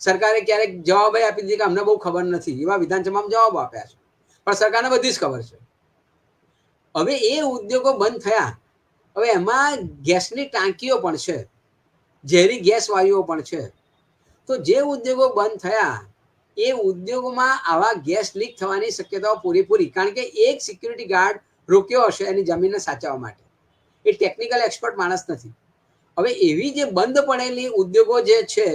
સરકારે ક્યારેક જવાબ આપી દીધી કે અમને બહુ ખબર નથી, એવા વિધાનસભામાં જવાબ આપ્યા છે, પણ સરકારને બધી જ ખબર છે. હવે એ ઉદ્યોગો બંધ થયા, હવે એમાં ગેસની ટાંકીઓ પણ છે, ઝેરી ગેસ વાયુઓ પણ છે. તો જે ઉદ્યોગો બંધ થયા એ ઉદ્યોગોમાં આવા ગેસ લીક થવાની શક્યતાઓ પૂરેપૂરી, કારણ કે એક સિક્યુરિટી ગાર્ડ રોક્યો હશે એની જમીનને સાચવવા માટે. એ ટેકનિકલ એક્સપર્ટ માણસ નથી. હવે એવી જે બંધ પડેલી ઉદ્યોગો જે છે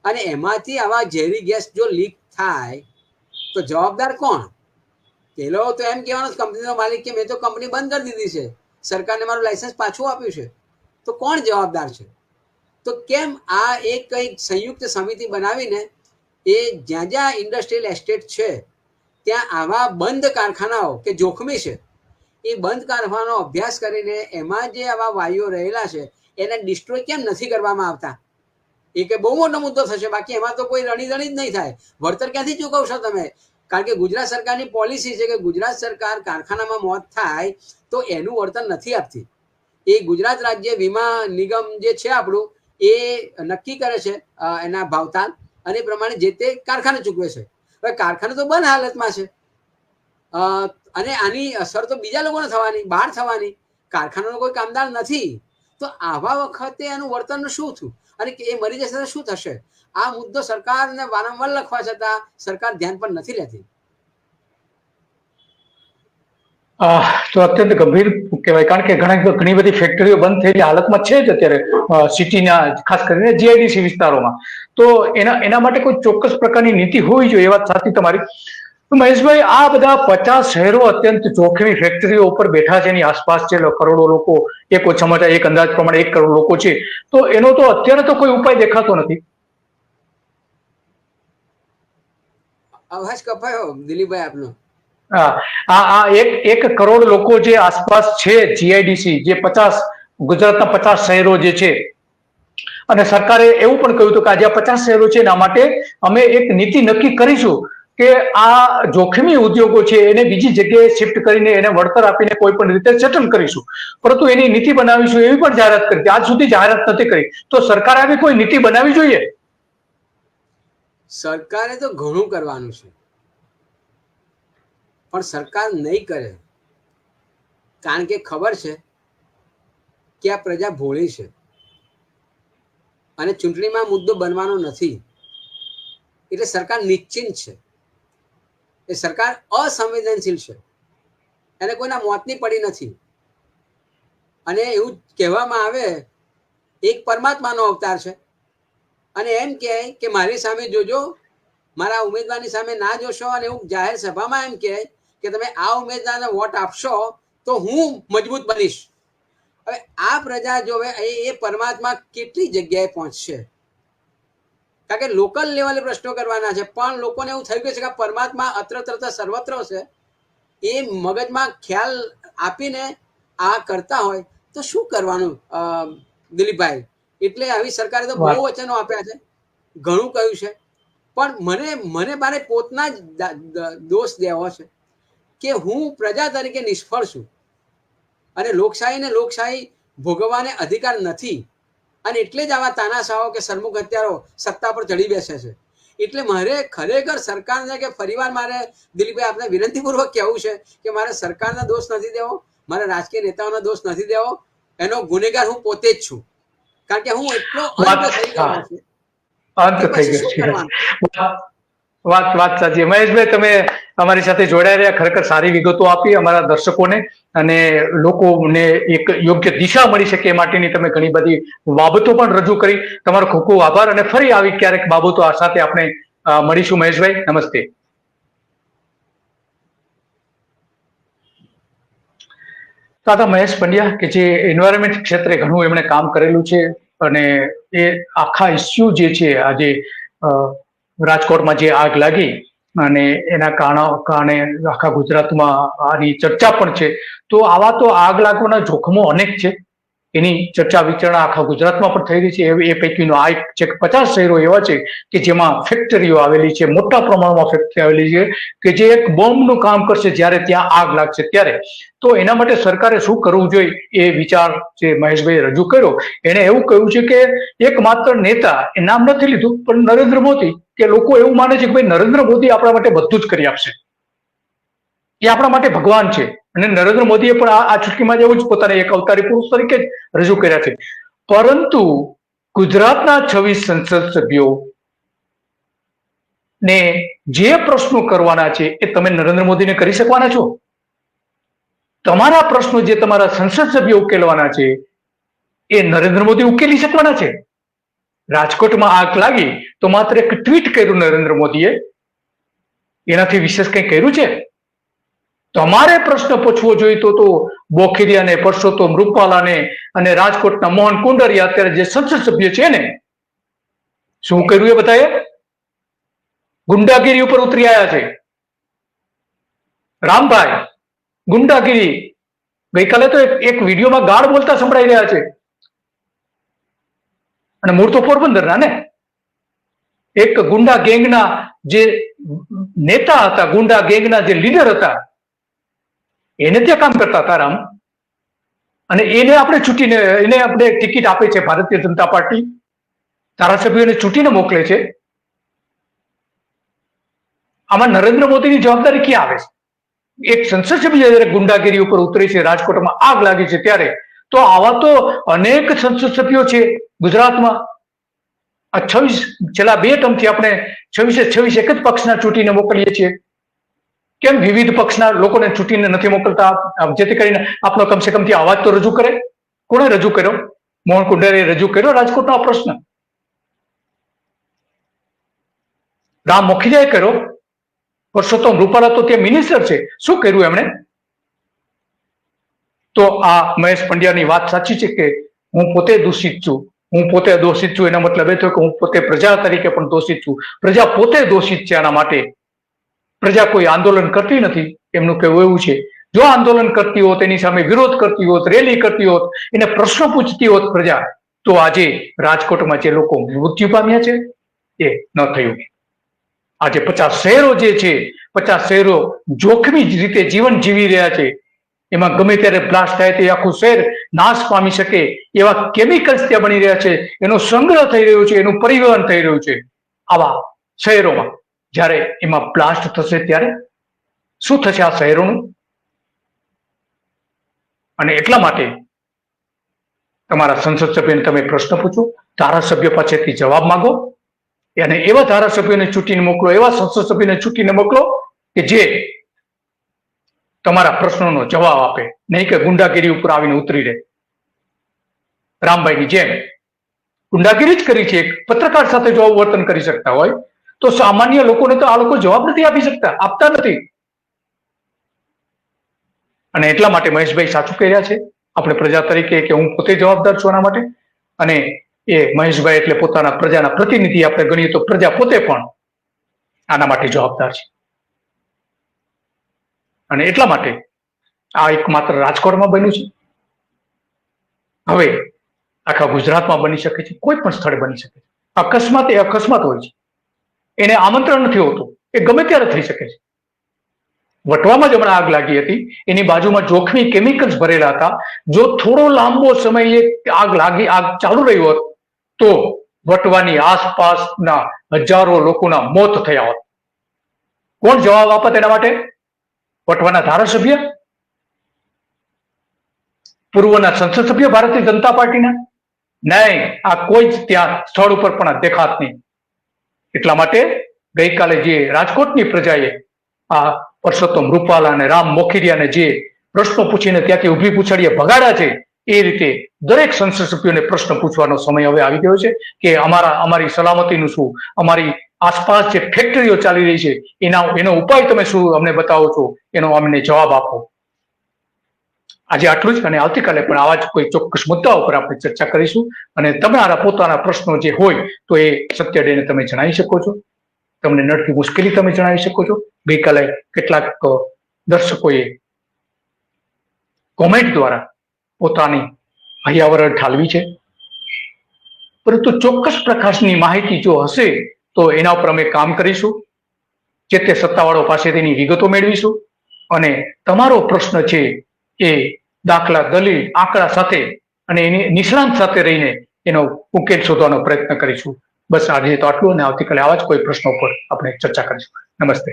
અને એમાંથી આવા ઝેરી ગેસ જો લીક થાય તો જવાબદાર કોણ? પેલો તો એમ કહેવાનો કંપનીનો માલિક કે મેં તો કંપની બંધ કરી દીધી છે, સરકારને મારું લાયસન્સ પાછું આપ્યું છે. તો કોણ જવાબદાર છે? તો કેમ આ એક કંઈક સંયુક્ત સમિતિ બનાવીને એ જ્યાં જ્યાં ઇન્ડસ્ટ્રીયલ એસ્ટેટ છે ત્યાં આવા બંધ કારખાનાઓ કે જોખમી છે એ બંધ કારખાનાનો અભ્યાસ કરીને એમાં જે આવા વાયુઓ રહેલા છે એને ડિસ્ટ્રોય કેમ નથી કરવામાં આવતા? એ કે બહુ મોટો મુદ્દો થશે. બાકી એમાં તો કોઈ રણીધણી જ નહીં થાય. વળતર ક્યાંથી ચૂકવશો તમે? કારણ કે ગુજરાત સરકારની પોલિસી છે કે ગુજરાત સરકાર કારખાનામાં મોત થાય તો એનું વળતર નથી આપતી. એ ગુજરાત રાજ્ય વીમા નિગમ જે છે આપણું એ નક્કી કરે છે એના ભાવતાલ, અને એ પ્રમાણે જે તે કારખાને ચૂકવે છે. હવે કારખાનું તો બંધ હાલતમાં છે અને આની અસર તો બીજા લોકોને થવાની, બહાર થવાની. કારખાનાનો કોઈ કામદાર નથી, તો આવા વખતે એનું વર્તનનું શું થયું અને એ મરી જશે તો શું થશે? આ મુદ્દો સરકારને વારંવાર લખવા છતાં સરકાર ધ્યાન પર નથી લેતી. તો અત્યંત ગંભીર કહેવાય, કારણ કે ઘણી બધી ફેક્ટરીઓ બંધ થયેલી હાલતમાં છે જ અત્યારે સિટીના, ખાસ કરીને જીઆઈડીસી વિસ્તારોમાં. તો એના માટે કોઈ ચોક્કસ પ્રકારની નીતિ હોવી જોઈએ, એ વાત સાચી તમારી. તો મહેશભાઈ, આ બધા 50 શહેરો અત્યંત જોખમી ફેક્ટરીઓ ઉપર બેઠા છે, એની આસપાસ છે કરોડો લોકો, એક ઓછામાં ઓછા એક અંદાજ પ્રમાણે 1 કરોડ લોકો છે. તો એનો તો અત્યારે તો કોઈ ઉપાય દેખાતો નથી. અવાજ કપાયો દિલીપભાઈ આપનો. આ 1 કરોડ લોકો જે આસપાસ છે જીઆઈડીસી, જે 50 ગુજરાતના 50 શહેરો જે છે, અને સરકારે એવું પણ કહ્યું હતું કે આજે આ 50 શહેરો છે એના માટે અમે એક નીતિ નક્કી કરીશું કે આ જોખમી ઉદ્યોગો છે એને બીજી જગ્યાએ શિફ્ટ કરીને એને વળતર આપીને કોઈ પણ રીતે સેટલ કરીશું, પરંતુ એની નીતિ બનાવીશું એવી પણ જાહેરાત કરી. આજ સુધી જાહેરાત નથી કરી. તો સરકારે આવી કોઈ નીતિ બનાવવી જોઈએ. સરકારે તો ઘણું કરવાનું છે, પણ સરકાર નહીં કરે, કારણ કે ખબર છે કે આ પ્રજા ભોળી છે અને ચૂંટણીમાં મુદ્દો બનવાનો નથી. એટલે સરકાર નિશ્ચિંત છે. એ સરકાર અસંવેદનશીલ છે, એને કોઈના મોતની પડી નથી. અને એવું કહેવામાં આવે એક પરમાત્માનો અવતાર છે અને એમ કહે કે મારી સામે જોજો, મારા ઉમેદવારની સામે ના જોશો, અને એવું જાહેર સભામાં એમ કહે કે તમે આ ઉમેદવારને વોટ આપશો તો હું મજબૂત બનીશ. હવે આ પ્રજા જોવે એ પરમાત્મા કેટલી જગ્યાએ પહોંચશે? કારણ કે લોકલ લેવલે પ્રશ્નો કરવાના છે, પણ લોકોને એવું થઈ ગયું છે કે પરમાત્મા અત્ર તત્ર સર્વત્ર છે. એ મગજમાં ખ્યાલ આપીને આ કરતા હોય તો શું કરવાનું દિલીપભાઈ? એટલે આવી સરકારે તો બહુ વચનો આપ્યા છે, ઘણું કહ્યું છે, પણ મને મારે પોતના જ દોષ દેવો છે કે હું પ્રજા તરીકે નિષ્ફળ છું અને લોકશાહી ભોગવવાને અધિકાર નથી. અને એટલે જ આવા તાનાશાહો કે સરમુખ હત્યારો સત્તા પર ચડી બેસે છે. એટલે મારે ખરેખર સરકારને કે ફરીવાર મારે દિલીપભાઈ આપને વિનંતીપૂર્વક કહેવું છે કે મારે સરકારનો દોષ નથી દેવો, મારે રાજકીય નેતાઓનો દોષ નથી દેવો. એનો ગુનેગાર હું પોતે જ છું, કારણ કે હું એટલો અંત થઈ ગયો છું. અંત થઈ ગયો છે. વાત સાચી. મહેશભાઈ, તમે અમારી સાથે જોડાઈ રહ્યા, ખરેખર સારી વિગતો આપી અમારા દર્શકોને, અને લોકોને એક યોગ્ય દિશા મળી શકે એ માટેની તમે ઘણી બધી બાબતો પણ રજૂ કરી. તમારો ખૂબ ખૂબ આભાર, અને ફરી આવી ક્યારેક બાબતો આ સાથે આપણે મળીશું. મહેશભાઈ, નમસ્તે. દાદા મહેશ પંડ્યા, કે જે એન્વાયરમેન્ટ ક્ષેત્રે ઘણું એમણે કામ કરેલું છે, અને એ આખા ઇસ્યુ જે છે, આજે રાજકોટમાં જે આગ લાગી અને એના કારણે આખા ગુજરાતમાં આની ચર્ચા પણ છે. તો આવા તો આગ લાગવાના જોખમો અનેક છે, એની ચર્ચા વિચારણા આખા ગુજરાતમાં પણ થઈ રહી છે. એ પૈકીનો આ એક છે કે 50 શહેરો એવા છે કે જેમાં ફેક્ટરીઓ આવેલી છે, મોટા પ્રમાણમાં ફેક્ટરી આવેલી છે કે જે એક બોમ્બનું કામ કરશે જ્યારે ત્યાં આગ લાગશે ત્યારે. તો એના માટે સરકારે શું કરવું જોઈએ એ વિચાર જે મહેશભાઈ રજૂ કર્યો, એને એવું કહ્યું છે કે એક માત્ર નેતા, એ નામ નથી લીધું, પણ નરેન્દ્ર મોદી, કે લોકો એવું માને છે કે ભાઈ નરેન્દ્ર મોદી આપણા માટે બધું જ કરી આપશે, એ આપણા માટે ભગવાન છે. અને નરેન્દ્ર મોદીએ પણ આ ચૂંટણીમાં એવું જ પોતાને એક અવતારી પુરુષ તરીકે જ રજૂ કર્યા છે. પરંતુ ગુજરાતના 26 સંસદ સભ્યો ને જે પ્રશ્નો કરવાના છે એ તમે નરેન્દ્ર મોદીને કરી શકવાના છો? તમારા પ્રશ્નો જે તમારા સંસદ સભ્યો ઉકેલવાના છે એ નરેન્દ્ર મોદી ઉકેલી શકવાના છે? રાજકોટમાં આગ લાગી તો માત્ર એક ટ્વીટ કર્યું નરેન્દ્ર મોદીએ, એનાથી વિશેષ કંઈ કર્યું છે? તમારે પ્રશ્ન પૂછવો જોઈએ તો બોખીરિયાને, પરસોત્તમ રૂપાલાને અને રાજકોટના મોહન કુંડારિયા અત્યારે જે સંસદ સભ્ય છે ને, શું કર્યું એ બધાએ? ગુંડાગીરી ઉપર ઉતરી આવ્યા છે. રામભાઈ, ગુંડાગીરી, ગઈકાલે તો એક વિડીયોમાં ગાળ બોલતા સંભળાઈ રહ્યા છે. અને મૂળ તો પોરબંદરના ને, એક ગુંડા ગેંગના જે નેતા હતા, ગુંડા ગેંગના જે લીડર હતા, એને ત્યાં કામ કરતા હતા રામ. અને એને આપણે ચૂંટીને, એને આપણે ટિકિટ આપે છે ભારતીય જનતા પાર્ટી, ધારાસભ્યોને ચૂંટીને મોકલે છે. આમાં નરેન્દ્ર મોદીની જવાબદારી ક્યાં આવે છે? એક સંસદ સભ્ય જયારે ગુંડાગીરી ઉપર ઉતરી છે, રાજકોટમાં આગ લાગી છે ત્યારે, તો આવા તો અનેક સંસદ સભ્યો છે ગુજરાતમાં. આ 26 છેલ્લા 2 ટર્મથી આપણે 26 એક જ પક્ષના ચૂંટીને મોકલીએ છીએ. કેમ વિવિધ પક્ષના લોકોને ચૂંટીને નથી મોકલતા? જેથી કરીને આપણો કમસે કમ અવાજ તો રજૂ કરે. કોણે રજૂ કર્યો? મોહન કુંડારીએ રજૂ કર્યો રાજકોટનો આ પ્રશ્ન. રામ મોખીજાએ કર્યો. પરસોત્તમ રૂપાલા તો ત્યાં મિનિસ્ટર છે, શું કર્યું એમણે? તો આ મહેશ પંડ્યાની વાત સાચી છે કે હું પોતે દોષિત છું, હું પોતે દોષિત છું. એનો મતલબ એ થયો કે હું પોતે પ્રજા તરીકે પણ દોષિત છું. પ્રજા પોતે દોષિત છે આના માટે. પ્રજા કોઈ આંદોલન કરતી નથી, એમનું કહેવું એવું છે. જો આંદોલન કરતી હોત, એની સામે વિરોધ કરતી હોત, રેલી કરતી હોત, એને પ્રશ્નો પૂછતી હોત પ્રજા, તો આજે રાજકોટમાં જે લોકો મૃત્યુ પામ્યા છે એ ન થયું. આજે 50 શહેરો જે છે, 50 શહેરો જોખમી રીતે જીવન જીવી રહ્યા છે. એમાં ગમે ત્યારે બ્લાસ્ટ થાય તો આખું શહેર નાશ પામી શકે એવા કેમિકલ્સ ત્યાં બની રહ્યા છે, એનો સંગ્રહ થઈ રહ્યો છે, એનું પરિવહન થઈ રહ્યું છે. આવા શહેરોમાં જ્યારે એમાં બ્લાસ્ટ થશે ત્યારે શું થશે આ શહેરોનું? અને એટલા માટે તમારા સંસદ સભ્યને તમે પ્રશ્ન પૂછો, ધારાસભ્ય પાસેથી જવાબ માંગો, અને એવા ધારાસભ્યોને ચૂંટીને મોકલો, એવા સંસદ સભ્યોને ચૂંટીને મોકલો કે જે તમારા પ્રશ્નોનો જવાબ આપે, નહીં કે ગુંડાગીરી ઉપર આવીને ઉતરી રહે. રામભાઈની જેમ ગુંડાગીરી જ કરી છે. એક પત્રકાર સાથે જો આવું વર્તન કરી શકતા હોય તો સામાન્ય લોકોને તો આ લોકો જવાબ નથી આપી શકતા, આપતા નથી. અને એટલા માટે મહેશભાઈ સાચું કહી રહ્યા છે. આપણે પ્રજા તરીકે, કે હું પોતે જવાબદાર છું આના માટે, અને એ મહેશભાઈ એટલે પોતાના પ્રજાના પ્રતિનિધિ આપણે ગણીએ તો પ્રજા પોતે પણ આના માટે જવાબદાર છે. અને એટલા માટે આ એક માત્ર રાજકોટમાં બન્યું છે, હવે આખા ગુજરાતમાં બની શકે છે, કોઈ પણ સ્થળે બની શકે છે. અકસ્માત એ અકસ્માત હોય છે, એને આમંત્રણ નથી હોતું, એ ગમે ત્યારે થઈ શકે છે. વટવામાં જ હમણાં આગ લાગી હતી, એની બાજુમાં જોખમી કેમિકલ્સ ભરેલા હતા. જો થોડો લાંબો સમય આગ ચાલુ રહી હોત તો વટવાની આસપાસના હજારો લોકોના મોત થયા હોત. કોણ જવાબ આપત એના માટે? વટવાના ધારાસભ્ય, પૂર્વના સંસદ સભ્ય ભારતીય જનતા પાર્ટીના? નહીં, આ કોઈ જ ત્યાં સ્થળ ઉપર પણ દેખાત નહીં. એટલા માટે ગઈકાલે જે રાજકોટની પ્રજાએ આ પરસોત્તમ રૂપાલા અને રામ મોખીરિયાને જે પ્રશ્નો પૂછીને ત્યાંથી ઊભી પૂછડીએ ભગાડ્યા છે, એ રીતે દરેક સંસદ સભ્યોને પ્રશ્ન પૂછવાનો સમય હવે આવી ગયો છે કે અમારી સલામતીનું શું, અમારી આસપાસ જે ફેક્ટરીઓ ચાલી રહી છે એનો ઉપાય તમે શું અમને બતાવો છો, એનો અમને જવાબ આપો. આજે આટલું જ, અને આવતીકાલે પણ આવા જ કોઈ ચોક્કસ મુદ્દા ઉપર આપણે ચર્ચા કરીશું. અને તમારા પોતાના પ્રશ્નો જે હોય તો એ સત્ય ડેને તમે જણાવી શકો છો, તમને નડતી મુશ્કેલી તમે જણાવી શકો છો. ગઈકાલે કેટલાક દર્શકોએ કોમેન્ટ દ્વારા પોતાની ભયાવરણ ઠાલવી છે, પરંતુ ચોક્કસ પ્રકારની માહિતી જો હશે તો એના ઉપર અમે કામ કરીશું, જે તે સત્તાવાળો પાસે તેની વિગતો મેળવીશું અને તમારો પ્રશ્ન છે એ દાખલા, દલીલ, આંકડા સાથે અને એની નિષ્ણાંત સાથે રહીને એનો ઉકેલ શોધવાનો પ્રયત્ન કરીશું. બસ આજે તો આટલું, અને આવતીકાલે આવા જ કોઈ પ્રશ્નો પર આપણે ચર્ચા કરીશું. નમસ્તે.